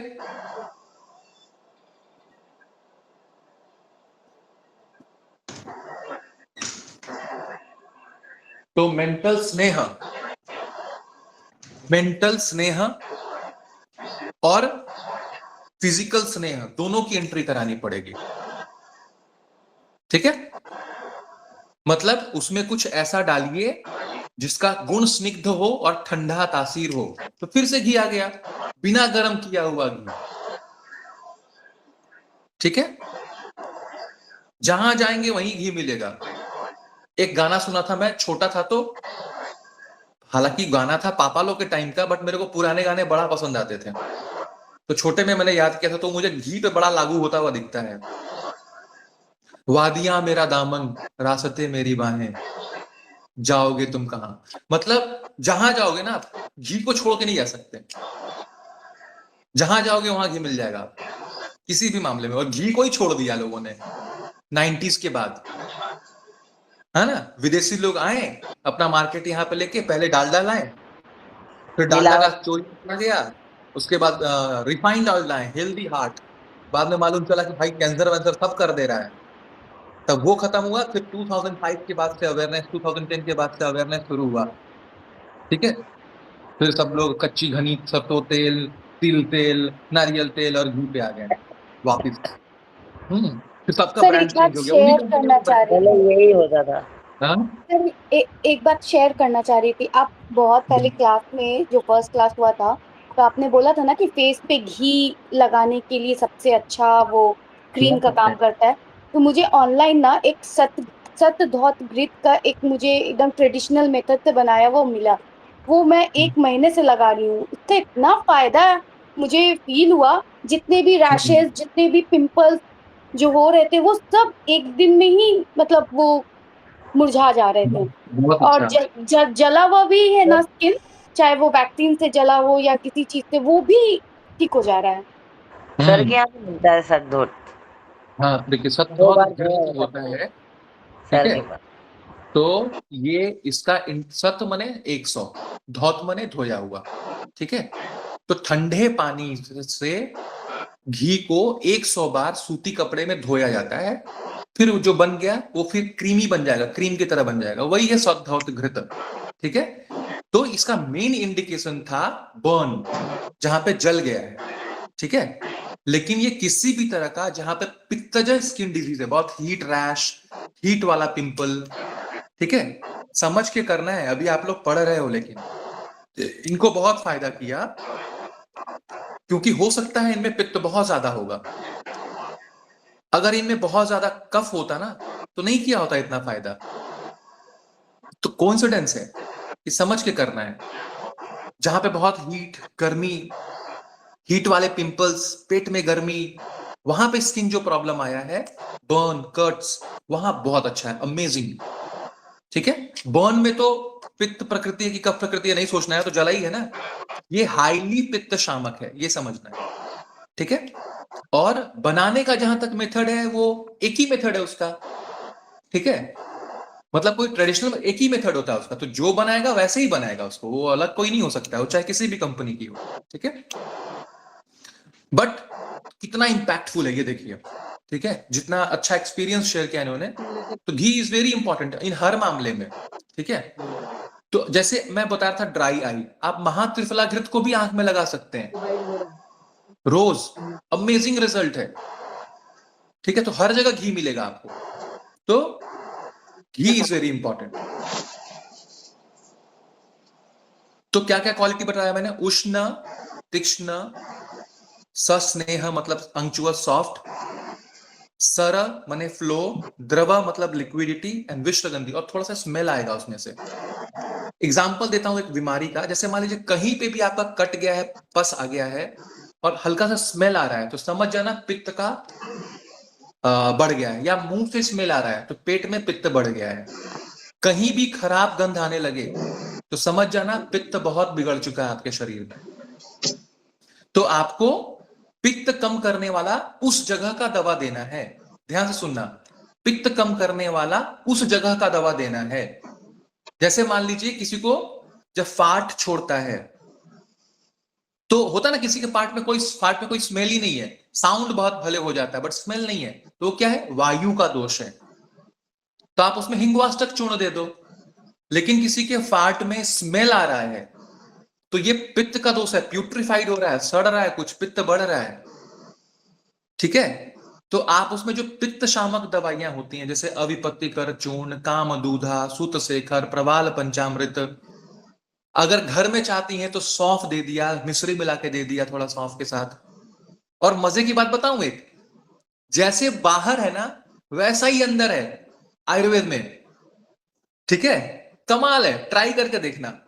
[SPEAKER 5] तो मेंटल स्नेह और फिजिकल स्नेह दोनों की एंट्री करानी पड़ेगी। ठीक है? मतलब उसमें कुछ ऐसा डालिए जिसका गुण स्निग्ध हो और ठंडा तासीर हो। तो फिर से घी आ गया, बिना गर्म किया हुआ घी। ठीक है? जहां जाएंगे वहीं घी मिलेगा। एक गाना सुना था मैं, छोटा था तो, हालांकि गाना था पापा लोग के टाइम का, बट मेरे को पुराने गाने बड़ा पसंद आते थे। तो छोटे में मैंने याद किया था, तो मुझे घी पे बड़ा लागू होता हुआ दिखता है। वादियां मेरा दामन, रास्ते मेरी बाहें, जाओगे तुम कहां। मतलब जहां जाओगे ना आप, घी को छोड़ के नहीं जा सकते। जहां जाओगे वहां घी मिल जाएगा आपको, किसी भी मामले में। और घी को ही छोड़ दिया लोगों ने 90s के बाद, है ना। विदेशी लोग आए अपना मार्केट यहाँ पे लेके, पहले डालडा लाए, फिर डालडा का चोरी कर गया, उसके बाद रिफाइंड ऑयल लाए, हेल्दी हार्ट। बाद में मालूम चला कि भाई कैंसर वैंसर सब कर दे रहा है। तब वो खत्म हुआ। फिर 2005 के बाद से अवेयरनेस, 2010 के बाद से अवेयरनेस शुरू हुआ। ठीक है? फिर सब लोग कच्ची घनी सरसों तेल, तिल तेल, नारियल तेल और घी पे आ गए वापिस। फिर सबका
[SPEAKER 8] सर
[SPEAKER 5] ब्रांड
[SPEAKER 8] एक बात
[SPEAKER 5] चेंज हो गया। उन्हीं
[SPEAKER 8] शेयर
[SPEAKER 5] कंपनियों
[SPEAKER 8] करना
[SPEAKER 5] को
[SPEAKER 8] चाह रही
[SPEAKER 1] पहले
[SPEAKER 8] थी।
[SPEAKER 1] यही होता था।
[SPEAKER 5] हाँ?
[SPEAKER 8] सर एक बात शेयर करना चाह रही थी। आप बहुत पहले क्लास में, जो फर्स्ट क्लास हुआ था, तो आपने बोला था ना कि फेस पे घी लगाने के लिए सबसे अच्छा वो क्रीम का काम करता है। तो मुझे ऑनलाइन ना एक सत धौत घृत का एक मुझे एकदम ट्रेडिशनल मेथड से बनाया वो मिला। वो मैं 1 महीने से लगा रही हूँ। उससे इतना फायदा मुझे फील हुआ। जितने भी रैशेस, जितने भी पिंपल्स जो हो रहे थे, वो सब एक दिन में ही मतलब वो मुरझा जा रहे थे।
[SPEAKER 5] बहुत
[SPEAKER 8] और
[SPEAKER 5] अच्छा।
[SPEAKER 8] जला हुआ भी है ना स्किन, चाहे वो वैक्सीन से जला हो या किसी चीज से, वो भी ठीक हो जा रहा है।
[SPEAKER 1] सर के यहाँ पे मिलता है सद्दोत।
[SPEAKER 5] हाँ देखिए,
[SPEAKER 1] 2
[SPEAKER 5] सतधौत
[SPEAKER 1] बार
[SPEAKER 5] घृत
[SPEAKER 1] धोया
[SPEAKER 5] होता
[SPEAKER 1] सद्दोत
[SPEAKER 5] है। ठीक
[SPEAKER 1] सर
[SPEAKER 5] है?
[SPEAKER 1] के पास।
[SPEAKER 5] तो ये इसका सत मने 100, धौत मने धोया हुआ। ठीक है? तो ठंडे पानी से घी को 100 बार सूती कपड़े में धोया जाता है। फिर जो बन गया वो फिर क्रीमी बन जाएगा, क्रीम की तरह बन जाएगा। वही है सतधौत घृत। ठीक है? तो इसका मेन इंडिकेशन था बर्न, जहां पे जल गया है। ठीक है? लेकिन ये किसी भी तरह का जहां पे पित्तजय स्किन डिजीज है, बहुत हीट रैश, हीट वाला पिंपल। ठीक है? समझ के करना है। अभी आप लोग पढ़ रहे हो, लेकिन इनको बहुत फायदा किया, क्योंकि हो सकता है इनमें पित्त बहुत ज्यादा होगा। अगर इनमें बहुत ज्यादा कफ होता ना, तो नहीं किया होता इतना फायदा। तो कोइंसिडेंस है, ये समझ के करना है। जहां पे बहुत हीट, गर्मी, हीट वाले पिंपल्स, पेट में गर्मी, वहां पे स्किन जो प्रॉब्लम आया है, बर्न, कट्स, वहां बहुत अच्छा है, अमेजिंग। ठीक है? बर्न में तो पित्त प्रकृति है कि कफ प्रकृति है नहीं सोचना है, तो जला ही है ना। ये हाईली पित्त शामक है, ये समझना है। ठीक है? और बनाने का जहां तक मेथड है, वो एक ही मेथड है उसका। ठीक है? मतलब कोई ट्रेडिशनल एक ही मेथड होता है उसका, तो जो बनाएगा वैसे ही बनाएगा उसको, वो अलग कोई नहीं हो सकता, वो चाहे किसी भी कंपनी की हो। ठीक है? बट कितना इंपैक्टफुल है ये देखिए। ठीक है? जितना अच्छा एक्सपीरियंस शेयर किया इन्होंने, तो घी इज वेरी इंपॉर्टेंट इन हर मामले में। ठीक है? तो जैसे मैं बता रहा था ड्राई आई, आप महात्रिफला घृत को भी आंख में लगा सकते हैं रोज, अमेजिंग रिजल्ट है। ठीक है? तो हर जगह घी मिलेगा आपको। तो घी इज वेरी इंपॉर्टेंट। तो क्या क्या क्वालिटी बताया मैंने? उष्ण, तीक्ष्ण, सस्नेह मतलब अंचुअस सॉफ्ट, सर माने फ्लो, द्रव मतलब लिक्विडिटी, एंड विश्वगंधी, और थोड़ा सा स्मेल आएगा उसमें से। एग्जाम्पल देता हूं एक बीमारी का। जैसे मान लीजिए कहीं पे भी आपका कट गया है, पस आ गया है और हल्का सा स्मेल आ रहा है, तो समझ जाना पित्त का बढ़ गया है। या मुंह से स्मेल आ रहा है, तो पेट में पित्त बढ़ गया है। कहीं भी खराब गंध आने लगे, तो समझ जाना पित्त बहुत बिगड़ चुका है आपके शरीर में। तो आपको पित्त कम करने वाला उस जगह का दवा देना है। ध्यान से सुनना। पित्त कम करने वाला उस जगह का दवा देना है। जैसे मान लीजिए किसी को जब फाट छोड़ता है तो होता ना, किसी के फाट में कोई स्मेल ही नहीं है, साउंड बहुत भले हो जाता है बट स्मेल नहीं है, तो क्या है, वायु का दोष है। तो आप उसमें हिंगवाष्टक चूर्ण दे दो। लेकिन किसी के फाट में स्मेल आ रहा है तो ये पित्त का दोष है, प्यूट्रिफाइड हो रहा है, सड़ रहा है, कुछ पित्त बढ़ रहा है। ठीक है, तो आप उसमें जो पित्त शामक दवाइयां होती हैं जैसे अविपत्तिकर चूर्ण, कामदूधा, सूतशेखर, प्रवाल पंचामृत, अगर घर में चाहती हैं तो सौंफ दे दिया, मिश्री मिला के दे दिया थोड़ा सौंफ के साथ। और मजे की बात बताऊं, एक जैसे बाहर है ना वैसा ही अंदर है आयुर्वेद में। ठीक है, कमाल है, ट्राई करके देखना।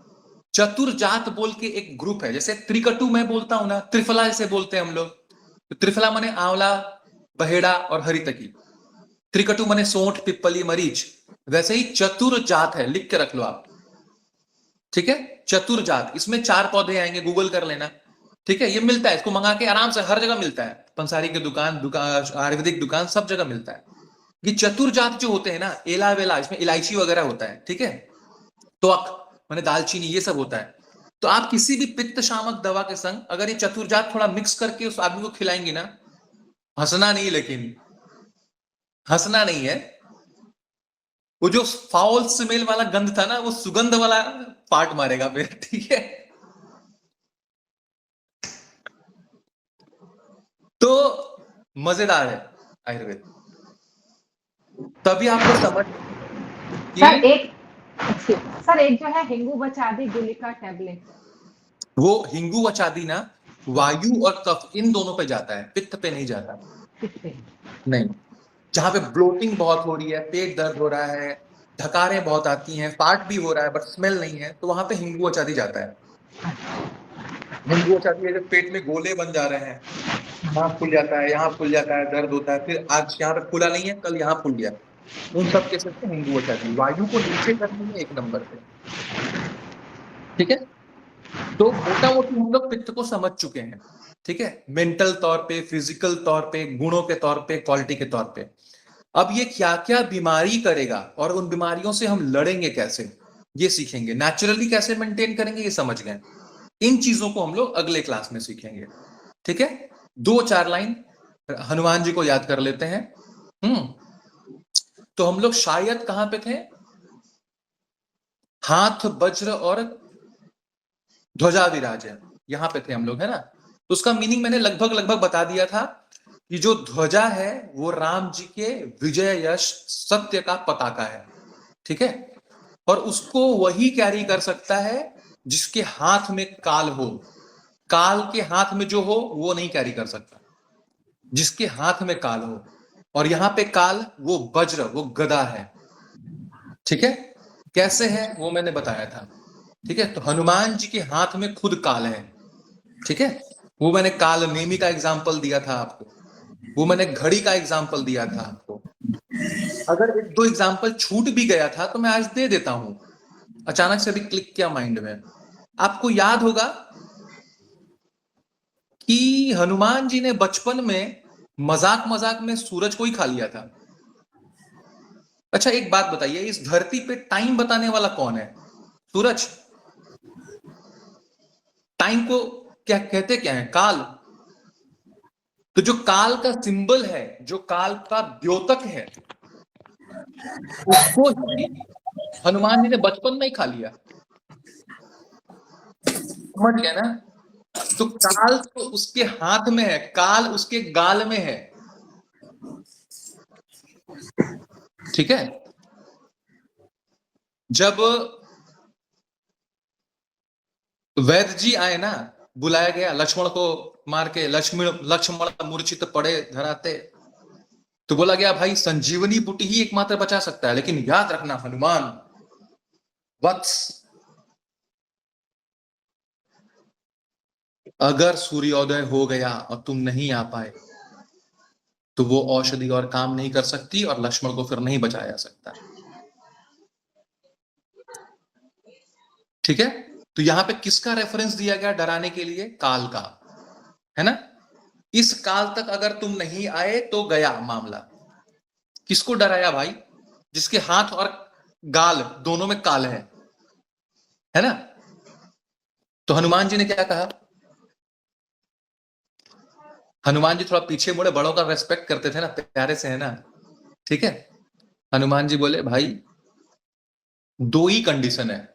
[SPEAKER 5] चतुर्जात बोल के एक ग्रुप है, जैसे त्रिकटु मैं बोलता हूं ना, त्रिफला जैसे बोलते हैं हम लोग, तो त्रिफला माने आंवला, बहेड़ा और हरितकी, त्रिकटु माने सोंठ, पिप्पली, मरीच, वैसे ही चतुर्जात है, लिख के रख लो आप। ठीक है, चतुर्जात, इसमें 4 पौधे आएंगे, गूगल कर लेना। ठीक है, ये मिलता है, इसको मंगा के आराम से हर जगह मिलता है, पंसारी की दुकान, आयुर्वेदिक दुकान, सब जगह मिलता है। ये चतुर्जात जो होते हैं ना, एला वेला, इसमें इलायची वगैरह होता है। ठीक है, त्वक माने दालचीनी, ये सब होता है। तो आप किसी भी पित्त शामक दवा के संग अगर ये चतुर्जात थोड़ा मिक्स करके उस आदमी को खिलाएंगे ना, हंसना नहीं, लेकिन हंसना नहीं है, वो जो फाउल स्मेल वाला गंध था ना, वो सुगंध वाला पार्ट मारेगा फिर। ठीक है, तो मजेदार है आयुर्वेद। तभी आपको समझ
[SPEAKER 2] सर एक जो है हिंगू बचादी गुलिका टैबलेट,
[SPEAKER 5] वो हिंगू वचादी ना वायु और कफ इन दोनों पे जाता है, पित्त पे नहीं जाता। नहीं, जहां पे ब्लोटिंग बहुत हो रही है, पेट दर्द हो रहा है, ढकारें बहुत आती हैं, फाट भी हो रहा है बट स्मेल नहीं है, तो वहां पे हिंगू वचादी जाता है। हिंगू वचादी है जब पेट में गोले बन जा रहे हैं, यहाँ फूल जाता है, यहाँ फूल जाता है, दर्द होता है, फिर आज यहाँ पे फूला नहीं है, कल यहाँ फूल गया, उन सब केसेस में हिंगू वचादी वायु को नीचे करने में 1 नंबर पे। ठीक है, तो मोटा मोटी हम लोग पित्त को समझ चुके हैं। ठीक है, मेंटल तौर पे, फिजिकल तौर पे, गुणों के तौर पे, क्वालिटी के तौर पे। अब ये क्या क्या बीमारी करेगा और उन बीमारियों से हम लड़ेंगे कैसे, ये सीखेंगे। नेचुरली कैसे मेंटेन करेंगे ये समझ गए। इन चीजों को हम लोग अगले क्लास में सीखेंगे। ठीक है, 2-4 लाइन हनुमान जी को याद कर लेते हैं। तो हम लोग शायद कहां पे थे, हाथ वज्र और ध्वजा विराज है, यहां पे थे हम लोग, है ना। तो उसका मीनिंग मैंने लगभग बता दिया था कि जो ध्वजा है वो राम जी के विजय यश सत्य का पताका है। ठीक है, और उसको वही कैरी कर सकता है जिसके हाथ में काल हो। काल के हाथ में जो हो वो नहीं कैरी कर सकता, जिसके हाथ में काल हो। और यहां पे काल वो वज्र, वो गदा है। ठीक है, कैसे है वो मैंने बताया था। ठीक है, तो हनुमान जी के हाथ में खुद काल है। ठीक है, वो मैंने काल नेमी का एग्जाम्पल दिया था आपको, वो मैंने घड़ी का एग्जाम्पल दिया था आपको। अगर 1-2 एग्जाम्पल छूट भी गया था तो मैं आज दे देता हूं, अचानक से भी क्लिक किया माइंड में। आपको याद होगा कि हनुमान जी ने बचपन में मजाक में सूरज को ही खा लिया था। अच्छा एक बात बताइए, इस धरती पे टाइम बताने वाला कौन है? सूरज। टाइम को क्या कहते, क्या है? काल। तो जो काल का सिंबल है, जो काल का द्योतक है, उसको ही हनुमान जी ने बचपन में ही खा लिया। समझ गया ना? तो काल तो उसके हाथ में है, काल उसके गाल में है। ठीक है, जब वैद्य जी आए ना, बुलाया गया, लक्ष्मण को मार के लक्ष्मण मूर्छित पड़े धराते, तो बोला गया भाई संजीवनी बूटी ही एकमात्र बचा सकता है, लेकिन याद रखना हनुमान वत्स, अगर सूर्योदय हो गया और तुम नहीं आ पाए तो वो औषधि और काम नहीं कर सकती और लक्ष्मण को फिर नहीं बचाया जा सकता। ठीक है, तो यहां पे किसका रेफरेंस दिया गया डराने के लिए? काल का, है ना। इस काल तक अगर तुम नहीं आए तो गया मामला। किसको डराया भाई? जिसके हाथ और गाल दोनों में काल है ना? तो हनुमान जी ने क्या कहा? हनुमान जी थोड़ा पीछे मुड़े, बड़ों का रेस्पेक्ट करते थे ना, प्यारे से, है ना? ठीक है, हनुमान जी बोले भाई दो ही कंडीशन है,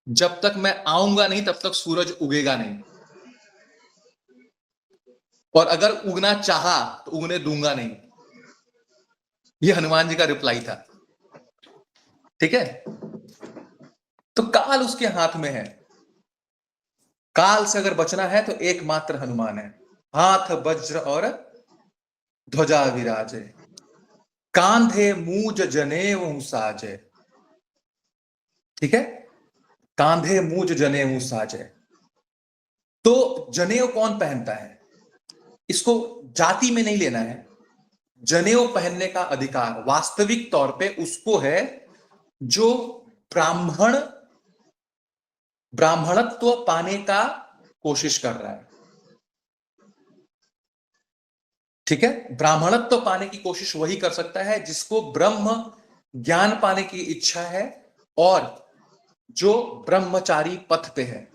[SPEAKER 5] जब तक मैं आऊंगा नहीं तब तक सूरज उगेगा नहीं, और अगर उगना चाहा तो उगने दूंगा नहीं। ये हनुमान जी का रिप्लाई था। ठीक है, तो काल उसके हाथ में है। काल से अगर बचना है तो एकमात्र हनुमान है। हाथ वज्र और ध्वजा विराजे, कांधे मूज जनेऊ साजे। ठीक है, कांधे मूज जनेऊ साजे। तो जनेऊ कौन पहनता है? इसको जाति में नहीं लेना है। जनेऊ पहनने का अधिकार वास्तविक तौर पे उसको है जो ब्राह्मणत्व पाने का कोशिश कर रहा है। ठीक है, ब्राह्मणत्व पाने की कोशिश वही कर सकता है जिसको ब्रह्म ज्ञान पाने की इच्छा है और जो ब्रह्मचारी पथ पे है,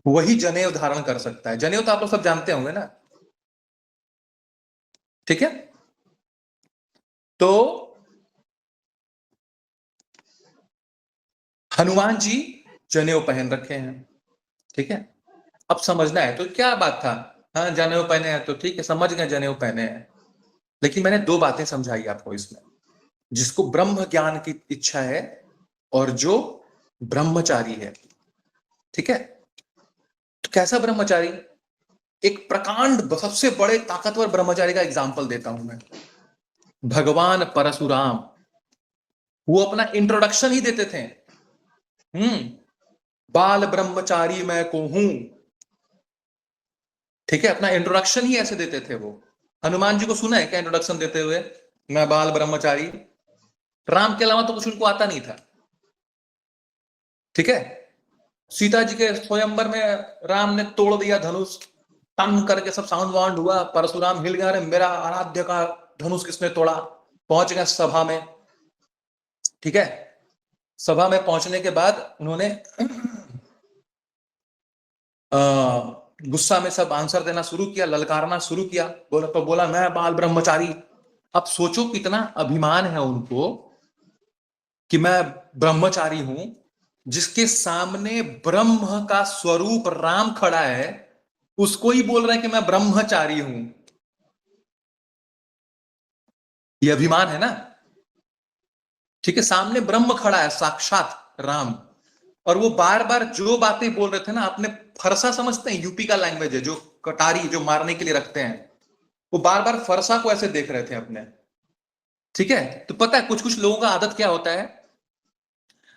[SPEAKER 5] वही जनेऊ धारण कर सकता है। जनेऊ तो आप लोग सब जानते होंगे ना? ठीक है, तो हनुमान जी जनेऊ पहन रखे हैं। ठीक है, अब समझना है तो क्या बात था? हाँ, जनेऊ पहने हैं तो ठीक है, समझ गए जनेऊ पहने हैं, लेकिन मैंने दो बातें समझाई आपको इसमें। जिसको ब्रह्म ज्ञान की इच्छा है और जो ब्रह्मचारी है। ठीक है, तो कैसा ब्रह्मचारी? एक प्रकांड सबसे बड़े ताकतवर ब्रह्मचारी का एग्जाम्पल देता हूं मैं। भगवान परशुराम, वो अपना इंट्रोडक्शन ही देते थे, बाल ब्रह्मचारी मैं को हूं। ठीक है, अपना इंट्रोडक्शन ही ऐसे देते थे वो। हनुमान जी को सुना है क्या इंट्रोडक्शन देते हुए? मैं बाल ब्रह्मचारी। राम के अलावा तो कुछ उनको आता नहीं था। ठीक है, सीता जी के स्वयंवर में राम ने तोड़ दिया धनुष, टन करके सब साउंड वाउंड हुआ, परशुराम हिल गया, अरे मेरा आराध्य का धनुष किसने तोड़ा? पहुंच गए सभा में। ठीक है, सभा में पहुंचने के बाद उन्होंने गुस्सा में सब आंसर देना शुरू किया, ललकारना शुरू किया। बोला मैं बाल ब्रह्मचारी। अब सोचो कितना अभिमान है उनको कि मैं ब्रह्मचारी हूं। जिसके सामने ब्रह्म का स्वरूप राम खड़ा है, उसको ही बोल रहा है कि मैं ब्रह्मचारी हूं। ये अभिमान है ना? ठीक है, सामने ब्रह्म खड़ा है, साक्षात राम, और वो बार बार जो बातें बोल रहे थे ना, अपने फरसा समझते हैं, यूपी का लैंग्वेज है, जो कटारी जो मारने के लिए रखते हैं, वो बार बार फरसा को ऐसे देख रहे थे अपने। ठीक है, तो पता है कुछ कुछ लोगों का आदत क्या होता है?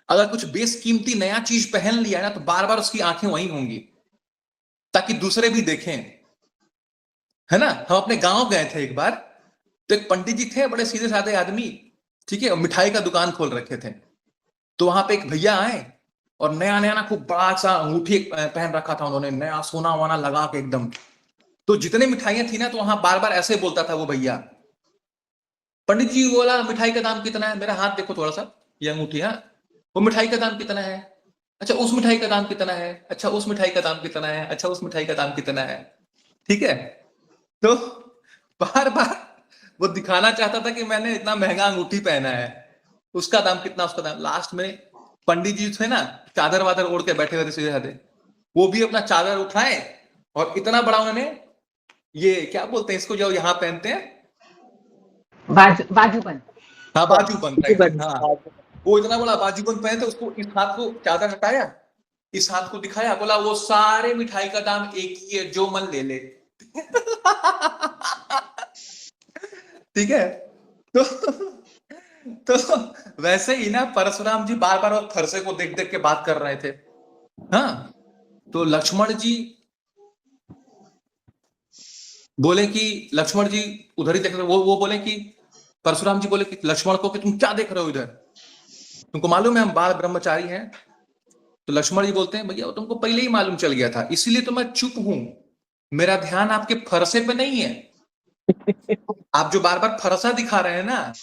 [SPEAKER 5] अगर कुछ बेशकीमती नया चीज पहन लिया ना, तो बार बार उसकी आंखें वहीं होंगी ताकि दूसरे भी देखें, है ना? हम अपने गांव गए थे एक बार, तो एक पंडित जी थे, बड़े सीधे साधे आदमी। ठीक है, मिठाई का दुकान खोल रखे थे। तो वहां पे एक भैया आए और नया नया ना खूब बड़ा सा अंगूठी पहन रखा था उन्होंने, नया सोना वाना लगा के एकदम। तो जितने मिठाइयां थी ना, तो वहां बार बार ऐसे बोलता था वो भैया। पंडित जी बोला मिठाई का दाम कितना है? मेरा हाथ देखो थोड़ा सा, ये अंगूठी। हाँ, वो मिठाई का दाम कितना है? अच्छा उस मिठाई का दाम कितना है? अच्छा उस मिठाई का दाम कितना है? अच्छा उस मिठाई का दाम कितना है? ठीक है, तो बार बार वो दिखाना चाहता था कि मैंने इतना महंगा अंगूठी पहना है, उसका दाम कितना, उसका दाम। लास्ट में पंडित जी थे ना, चादर वादर ओढ़ के बैठे हुए थे सीधे साधे, वो भी अपना चादर उठाए और इतना बड़ा उन्होंने, ये क्या बोलते हैं इसको जो यहाँ पहनते हैं,
[SPEAKER 2] बाजूबंद।
[SPEAKER 5] हाँ बाजूबंद। हाँ, वो इतना बड़ा बाजूबंद पहने थे, उसको इस हाथ को चादर हटाया, इस हाथ को दिखाया, बोला वो सारे मिठाई का दाम एक ही है, जो मन ले ले। ठीक है, तो वैसे ही ना परशुराम जी बार बार फरसे को देख देख के बात कर रहे थे। हाँ, तो लक्ष्मण जी बोले कि लक्ष्मण जी उधर ही देख रहे, वो बोले कि परशुराम जी बोले कि लक्ष्मण को कि तुम क्या देख रहे हो इधर, तुमको मालूम है हम बाल ब्रह्मचारी हैं? तो लक्ष्मण जी बोलते हैं भैया तुमको पहले ही मालूम चल गया था, इसीलिए तो मैं चुप हूं, मेरा ध्यान आपके फरसे पे नहीं है। आप जो बार बार फरसा दिखा रहे हैं ना,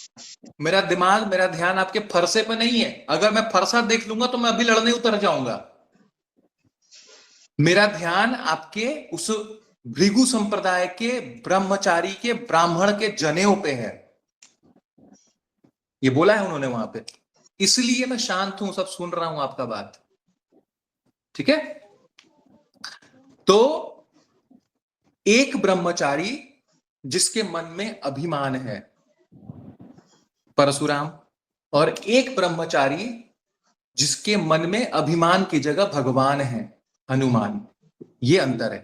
[SPEAKER 5] मेरा दिमाग, मेरा ध्यान आपके फरसे पे नहीं है। अगर मैं फरसा देख लूंगा तो मैं अभी लड़ने उतर जाऊंगा। मेरा ध्यान आपके उस भृगु संप्रदाय के ब्रह्मचारी के ब्राह्मण के जनेऊ पे है। ये बोला है उन्होंने वहां पे, इसलिए मैं शांत हूं, सब सुन रहा हूं आपका बात। ठीक है, तो एक ब्रह्मचारी जिसके मन में अभिमान है, परशुराम, और एक ब्रह्मचारी जिसके मन में अभिमान की जगह भगवान है, हनुमान। ये अंतर है,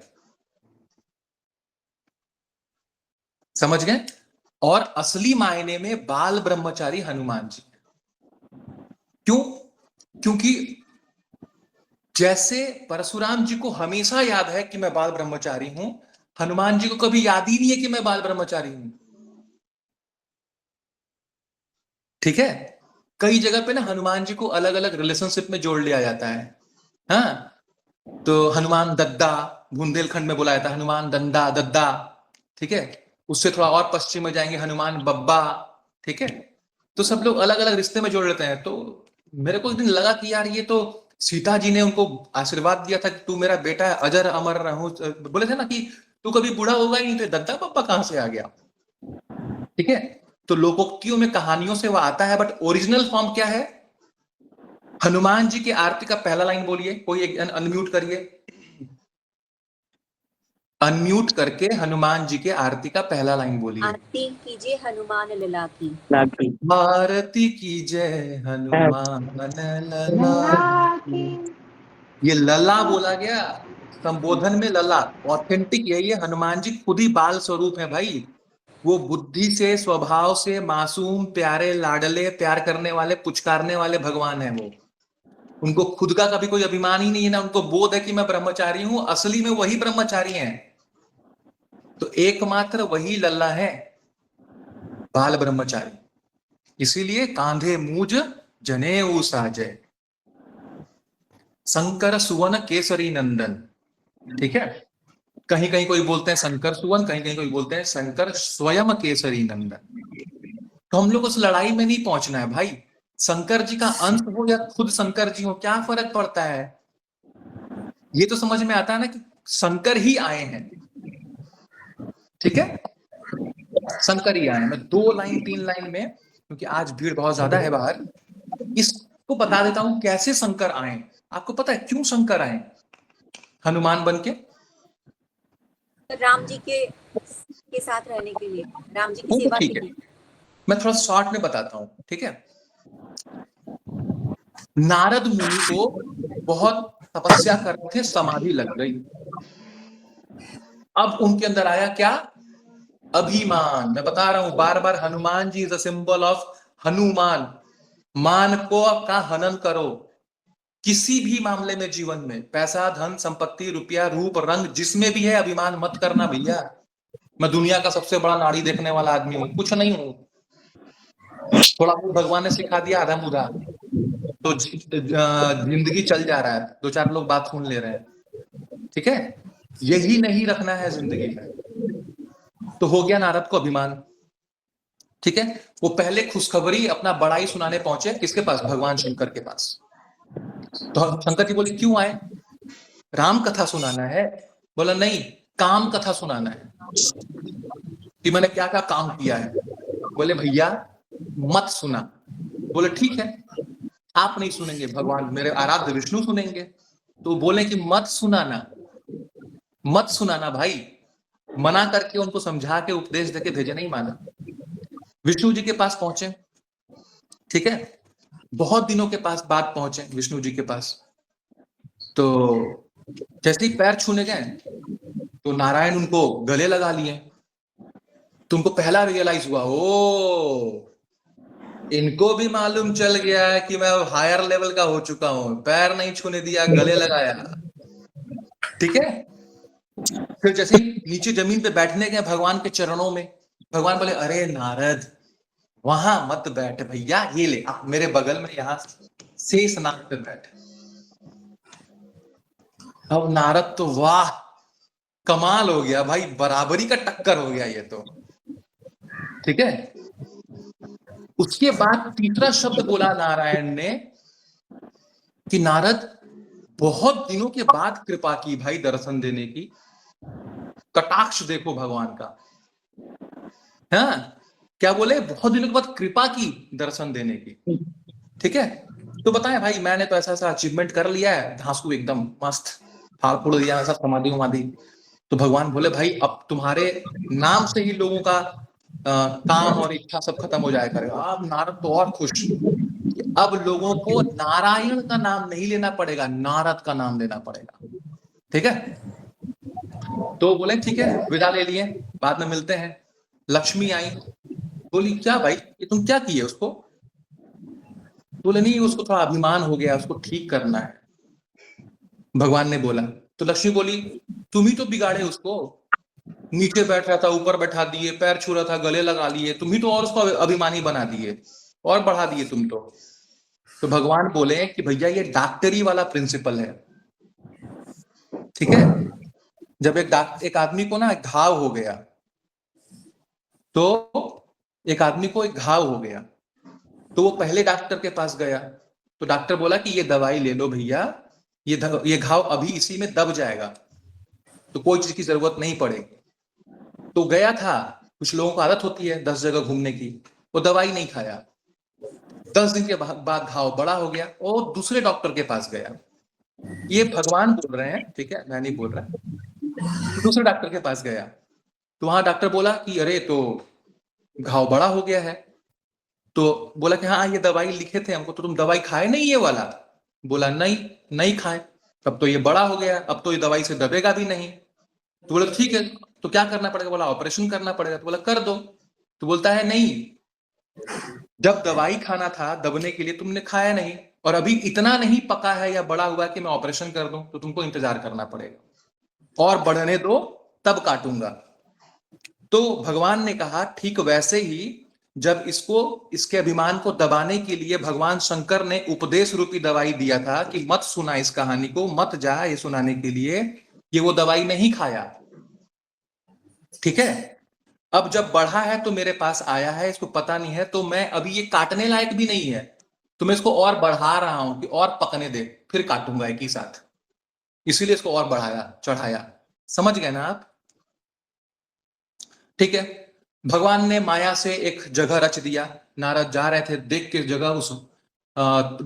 [SPEAKER 5] समझ गए? और असली मायने में बाल ब्रह्मचारी हनुमान जी। क्यों? क्योंकि जैसे परशुराम जी को हमेशा याद है कि मैं बाल ब्रह्मचारी हूं, हनुमान जी को कभी याद ही नहीं है कि मैं बाल ब्रह्मचारी हूं। ठीक है, कई जगह पे ना हनुमान जी को अलग अलग रिलेशनशिप में जोड़ लिया जाता है। हाँ, तो हनुमान दद्दा बुंदेलखंड में बोला जाता है, हनुमान दंदा दद्दा। ठीक है, उससे थोड़ा और पश्चिम में जाएंगे, हनुमान बब्बा। ठीक है, तो सब लोग अलग अलग रिश्ते में जोड़ लेते हैं। तो मेरे को एक दिन लगा कि यार ये तो सीता जी ने उनको आशीर्वाद दिया था कि तू मेरा बेटा है, अजर अमर रहूं, बोले थे ना कि तू कभी बूढ़ा होगा ही नहीं, तो दद्दा बब्बा कहां से आ गया? ठीक है, तो लोकोक्तियों में, कहानियों से वो आता है, बट ओरिजिनल फॉर्म क्या है? हनुमान जी की आरती का पहला लाइन बोलिए, कोई एक अनम्यूट करिए, अनम्यूट करके हनुमान जी के आरती का पहला लाइन बोलिए।
[SPEAKER 9] आरती कीजिए हनुमान लला की।
[SPEAKER 5] आरती कीजिए हनुमान लला की। ये लला बोला गया संबोधन में, लला ऑथेंटिक यही है। हनुमान जी खुद ही बाल स्वरूप है भाई। वो बुद्धि से, स्वभाव से मासूम, प्यारे, लाडले, प्यार करने वाले, पुचकारने वाले भगवान है वो। उनको खुद का कभी कोई अभिमान ही नहीं है ना, उनको बोध है कि मैं ब्रह्मचारी हूं। असली में वही ब्रह्मचारी हैं, तो एकमात्र वही लल्ला है, बाल ब्रह्मचारी। इसीलिए कांधे मूज जनेऊ साजय, शंकर सुवन केसरी नंदन। ठीक है, कहीं कहीं कोई बोलते हैं शंकर सुवन, कहीं कहीं कोई बोलते हैं शंकर स्वयं केसरी नंदन। तो हम लोग उस लड़ाई में नहीं पहुंचना है भाई। शंकर जी का अंश हो या खुद शंकर जी हो, क्या फर्क पड़ता है? ये तो समझ में आता है ना कि शंकर ही आए हैं। ठीक है, शंकर ही आए हैं। मैं 2 लाइन 3 लाइन में, क्योंकि आज भीड़ बहुत ज्यादा है बाहर, इसको बता देता हूं कैसे शंकर आए। आपको पता है क्यों शंकर आए हनुमान बन के?
[SPEAKER 9] राम जी के साथ रहने के लिए, राम जी की सेवा के लिए।
[SPEAKER 5] मैं थोड़ा शॉर्ट में बताता हूं। ठीक है, नारद मुनि को बहुत तपस्या करते थे, समाधि लग गई। अब उनके अंदर आया क्या? अभिमान। मैं बता रहा हूं बार बार, Hanuman ji is a symbol of Hanuman. मान को का हनन करो किसी भी मामले में, जीवन में, पैसा, धन, संपत्ति, रुपया, रूप, रंग, जिसमें भी है, अभिमान मत करना भैया। मैं दुनिया का सबसे बड़ा नाड़ी देखने वाला आदमी हूं, कुछ नहीं हूं। थोड़ा भगवान ने सिखा दिया आधा मुधा, तो जिंदगी चल जा रहा है, 2-4 लोग बात सुन ले रहे हैं। ठीक है, यही नहीं रखना है जिंदगी में। तो हो गया नारद को अभिमान। ठीक है, वो पहले खुशखबरी, अपना बड़ाई सुनाने पहुंचे किसके पास? भगवान शंकर के पास। तो शंकर जी बोले क्यों आए? राम कथा सुनाना है? बोला नहीं, काम कथा सुनाना है कि मैंने क्या क्या काम किया है। बोले भैया मत सुना। बोले ठीक है, आप नहीं सुनेंगे, भगवान मेरे आराध्य विष्णु सुनेंगे। तो बोले कि मत सुनाना, मत सुनाना भाई। मना करके उनको समझा के उपदेश देके भेजे, नहीं माना। विष्णु जी के पास पहुंचे। ठीक है, बहुत दिनों के पास बाद पहुंचे विष्णु जी के पास। तो जैसे ही पैर छूने गए तो नारायण उनको गले लगा लिए। तो उनको पहला रियलाइज हुआ, ओ इनको भी मालूम चल गया है कि मैं हायर लेवल का हो चुका हूं। पैर नहीं छूने दिया, गले लगाया। ठीक है, फिर जैसे ही नीचे जमीन पे बैठने गए भगवान के चरणों में, भगवान बोले अरे नारद वहां मत बैठ भैया, ये ले मेरे बगल में, यहां शेषनाग पे बैठ। अब नारद तो वाह कमाल हो गया भाई, बराबरी का टक्कर हो गया ये तो। ठीक है। उसके बाद तीसरा शब्द बोला नारायण ने कि नारद बहुत दिनों के बाद कृपा की भाई दर्शन देने की, कटाक्ष देखो भगवान का। हाँ, क्या बोले, बहुत दिनों के बाद कृपा की दर्शन देने की। ठीक है, तो बताएं भाई, मैंने तो ऐसा अचीवमेंट कर लिया है, धांसू एकदम मस्त फाड़ फोड़ दिया, ऐसा समाधि उमाधि। तो भगवान बोले भाई अब तुम्हारे नाम से ही लोगों का काम और इच्छा सब खत्म हो जाया करेगा। अब नारद तो और खुश कि अब लोगों को नारायण का नाम नहीं लेना पड़ेगा, नारद का नाम लेना पड़ेगा। ठीक है, तो बोले ठीक है, विदा ले लिए, बाद में मिलते हैं। लक्ष्मी आई, बोली क्या भाई ये तुम क्या किए उसको? बोले नहीं, उसको थोड़ा अभिमान हो गया, उसको ठीक करना है। भगवान ने बोला, तो लक्ष्मी बोली तुम ही तो बिगाड़े उसको, नीचे बैठ रहा था ऊपर बैठा दिए, पैर छू रहा था गले लगा लिए, तुम ही तो और उसको अभिमानी बना दिए और बढ़ा दिए तुम तो भगवान बोले कि भैया ये डॉक्टरी वाला प्रिंसिपल है। ठीक है, जब एक आदमी को ना घाव हो गया, तो एक आदमी को एक घाव हो गया, तो वो पहले डॉक्टर के पास गया, तो डॉक्टर बोला कि ये दवाई ले लो भैया, ये घाव अभी इसी में दब जाएगा, तो कोई चीज की जरूरत नहीं पड़ेगी। तो गया था, कुछ लोगों को आदत होती है 10 जगह घूमने की, वो दवाई नहीं खाया, 10 दिन के बाद घाव बड़ा हो गया, और दूसरे डॉक्टर के पास गया। ये भगवान बोल रहे हैं, ठीक है, मैं नहीं बोल रहा। तो दूसरे डॉक्टर के पास गया, तो वहां डॉक्टर बोला कि अरे तो घाव बड़ा हो गया है। तो बोला कि हाँ ये दवाई लिखे थे हमको, तो तुम दवाई खाए नहीं ये वाला? बोला नहीं खाए। तब तो ये बड़ा हो गया, अब तो ये दवाई से दबेगा भी नहीं। तो बोला ठीक है, तो क्या करना पड़ेगा? बोला ऑपरेशन करना पड़ेगा। तो बोला कर दो। तो बोलता है नहीं, जब दवाई खाना था दबने के लिए तुमने खाया नहीं, और अभी इतना नहीं पका है या बड़ा हुआ कि मैं ऑपरेशन कर दूं, तो तुमको इंतजार करना पड़ेगा, और बढ़ने दो तब काटूंगा। तो भगवान ने कहा ठीक वैसे ही जब इसके अभिमान को दबाने के लिए भगवान शंकर ने उपदेश रूपी दवाई दिया था कि मत सुना इस कहानी को, मत जा ये सुनाने के लिए, ये वो दवाई नहीं खाया। ठीक है, अब जब बढ़ा है तो मेरे पास आया है, इसको पता नहीं है, तो मैं अभी ये काटने लायक भी नहीं है, तो मैं इसको और बढ़ा रहा हूं कि और पकने दे, फिर काटूंगा एक ही साथ, इसीलिए इसको और बढ़ाया चढ़ाया। समझ गए ना आप? ठीक है, भगवान ने माया से एक जगह रच दिया। नारद जा रहे थे, देख के जगह, उस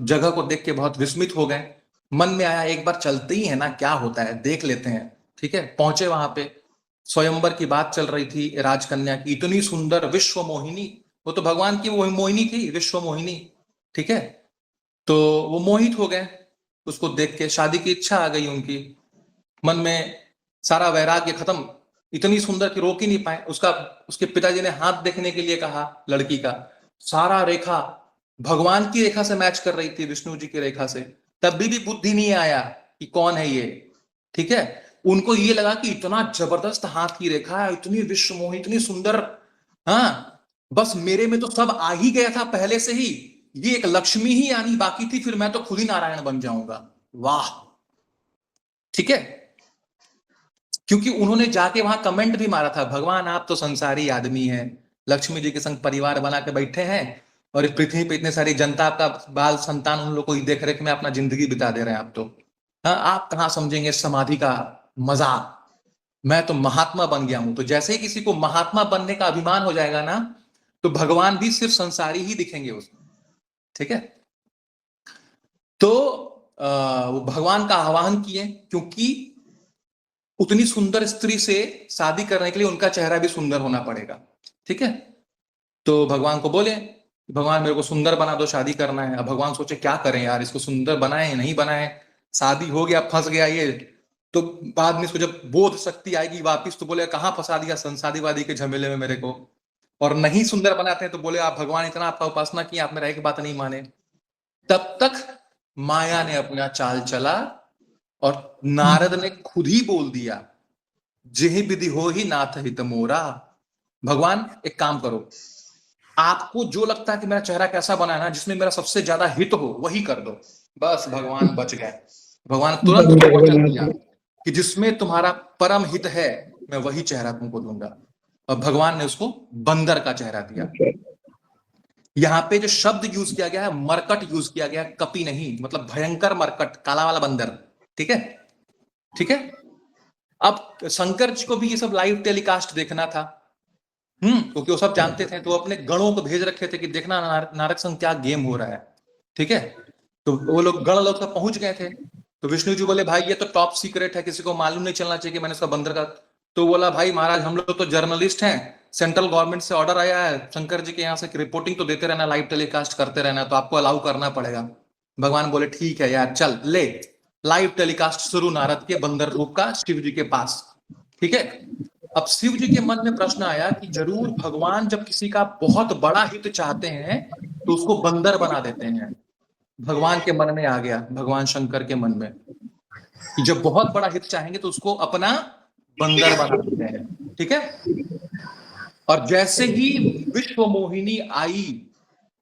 [SPEAKER 5] जगह को देख के बहुत विस्मित हो गए। मन में आया एक बार चलते ही है ना, क्या होता है देख लेते हैं। ठीक है, पहुंचे वहां पे, स्वयंवर की बात चल रही थी राजकन्या की, इतनी सुंदर विश्व मोहिनी, वो तो भगवान की वो मोहिनी थी, विश्व मोहिनी। ठीक है, तो वो मोहित हो गए उसको देख के, शादी की इच्छा आ गई उनकी मन में, सारा वैराग्य खत्म, इतनी सुंदर कि रोक ही नहीं पाए। उसके पिताजी ने हाथ देखने के लिए कहा लड़की का, सारा रेखा भगवान की रेखा से मैच कर रही थी, विष्णु जी की रेखा से, तब भी बुद्धि नहीं आया कि कौन है ये। ठीक है, उनको ये लगा कि इतना जबरदस्त हाथ की रेखा है, इतनी विश्वमोही, इतनी सुंदर, हाँ बस मेरे में तो सब आ ही गया था पहले से ही, ये एक लक्ष्मी ही आनी बाकी थी, फिर मैं तो खुद ही नारायण बन जाऊंगा। वाह। ठीक है, क्योंकि उन्होंने जाके वहां कमेंट भी मारा था, भगवान आप तो संसारी आदमी हैं, लक्ष्मी जी के संग परिवार बना के बैठे हैं, और इस पृथ्वी पे इतने सारी जनता, आपका बाल संतान, उन लोगों की देख रेख में अपना जिंदगी बिता दे रहे हैं आप तो, हाँ आप कहाँ समझेंगे समाधि का मजा, मैं तो महात्मा बन गया हूं। तो जैसे ही किसी को महात्मा बनने का अभिमान हो जाएगा ना, तो भगवान भी सिर्फ संसारी ही दिखेंगे उसमें। ठीक है, तो वो भगवान का आह्वान किए, क्योंकि उतनी सुंदर स्त्री से शादी करने के लिए उनका चेहरा भी सुंदर होना पड़ेगा। ठीक है, तो भगवान को बोले, भगवान मेरे को सुंदर बना दो, शादी करना है। अब भगवान सोचे क्या करें यार, इसको सुंदर बनाए नहीं बनाए, शादी हो गया, फंस गया ये, तो बाद में इसको जब बोध शक्ति आएगी वापिस, तो बोले कहाँ फंसा दिया शादीवादी के झमेले में मेरे को, और नहीं सुंदर बनाते हैं तो बोले आप भगवान इतना आपका उपासना किया, आप मेरा एक बात नहीं माने। तब तक माया ने अपना चाल चला, और नारद ने खुद ही बोल दिया, जेहि विधि हो ही नाथ हित मोरा। भगवान एक काम करो, आपको जो लगता है कि मेरा चेहरा कैसा बना है ना, जिसमें मेरा सबसे ज्यादा हित हो वही कर दो। बस भगवान बच गए। भगवान तुरंत वचन दिया कि जिसमें तुम्हारा परम हित है मैं वही चेहरा तुमको दूंगा। और भगवान ने उसको बंदर का चेहरा दिया। यहाँ पे जो शब्द यूज किया गया है मरकट यूज किया गया है, कपि नहीं, मतलब भयंकर मरकट, काला वाला बंदर। ठीक है, ठीक है। अब शंकर जी को भी ये सब लाइव टेलीकास्ट देखना था, क्योंकि वो सब जानते थे, तो अपने गणों को भेज रखे थे कि देखना नारद संग क्या गेम हो रहा है। ठीक है, तो वो लोग गण लोग तक पहुंच गए थे। तो विष्णु जी बोले भाई ये तो टॉप सीक्रेट है, किसी को मालूम नहीं चलना चाहिए कि मैंने इसका बंदर का। तो बोला भाई महाराज हम लोग तो जर्नलिस्ट हैं, सेंट्रल गवर्नमेंट से ऑर्डर आया है शंकर जी के यहाँ से रिपोर्टिंग तो देते रहना, लाइव टेलीकास्ट करते रहना, तो आपको अलाउ करना पड़ेगा। भगवान बोले ठीक है यार, चल ले लाइव टेलीकास्ट शुरू नारद के बंदर रूप का शिव जी के पास। ठीक है, अब शिव जी के मन में प्रश्न आया कि जरूर भगवान जब किसी का बहुत बड़ा हित चाहते हैं तो उसको बंदर बना देते हैं। भगवान के मन में आ गया, भगवान शंकर के मन में, कि जब बहुत बड़ा हित चाहेंगे तो उसको अपना बंदर बना देते हैं। ठीक है, और जैसे ही विश्व मोहिनी आई,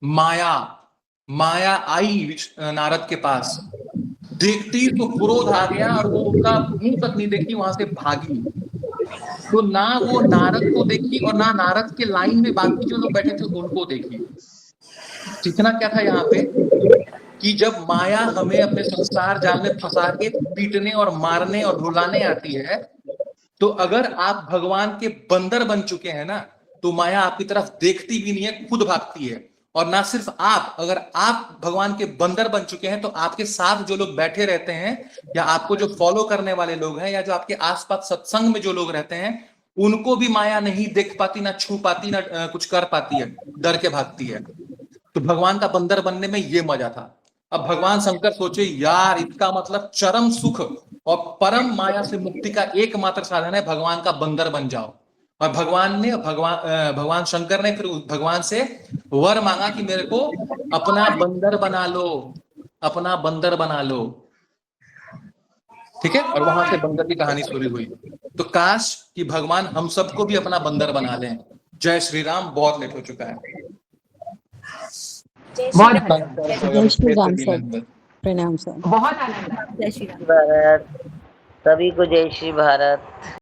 [SPEAKER 5] माया आई नारद के पास, देखती ही तो क्रोध आ गया और वो उनका मुंह तक नहीं देखी, वहां से भागी। तो ना वो नारद को देखी और ना नारद के लाइन में बाकी जो लोग बैठे थे उनको देखी। सीखना क्या था यहाँ पे कि जब माया हमें अपने संसार जाल में फंसा के पीटने और मारने और रुलाने आती है, तो अगर आप भगवान के बंदर बन चुके हैं ना, तो माया आपकी तरफ देखती भी नहीं है, खुद भागती है। और ना सिर्फ आप, अगर आप भगवान के बंदर बन चुके हैं तो आपके साथ जो लोग बैठे रहते हैं या आपको जो फॉलो करने वाले लोग हैं या जो आपके आसपास सत्संग में जो लोग रहते हैं, उनको भी माया नहीं देख पाती, ना छू पाती, ना कुछ कर पाती है, डर के भागती है। तो भगवान का बंदर बनने में ये मजा था। अब भगवान शंकर सोचे यार इसका मतलब चरम सुख और परम माया से मुक्ति का एकमात्र साधन है भगवान का बंदर बन जाओ। और भगवान शंकर ने फिर भगवान से वर मांगा कि मेरे को अपना बंदर बना लो, अपना बंदर बना लो। ठीक है, और वहां से बंदर की कहानी शुरू हुई। तो काश कि भगवान हम सबको भी अपना बंदर बना लें। जय श्री राम। बहुत लेट हो चुका है।
[SPEAKER 9] जय श्री राम।
[SPEAKER 4] जय श्री राम सर, प्रणाम सर।
[SPEAKER 2] बहुत आनंद आया।
[SPEAKER 7] जय श्री राम।
[SPEAKER 1] भारत, सभी को जय श्री भारत।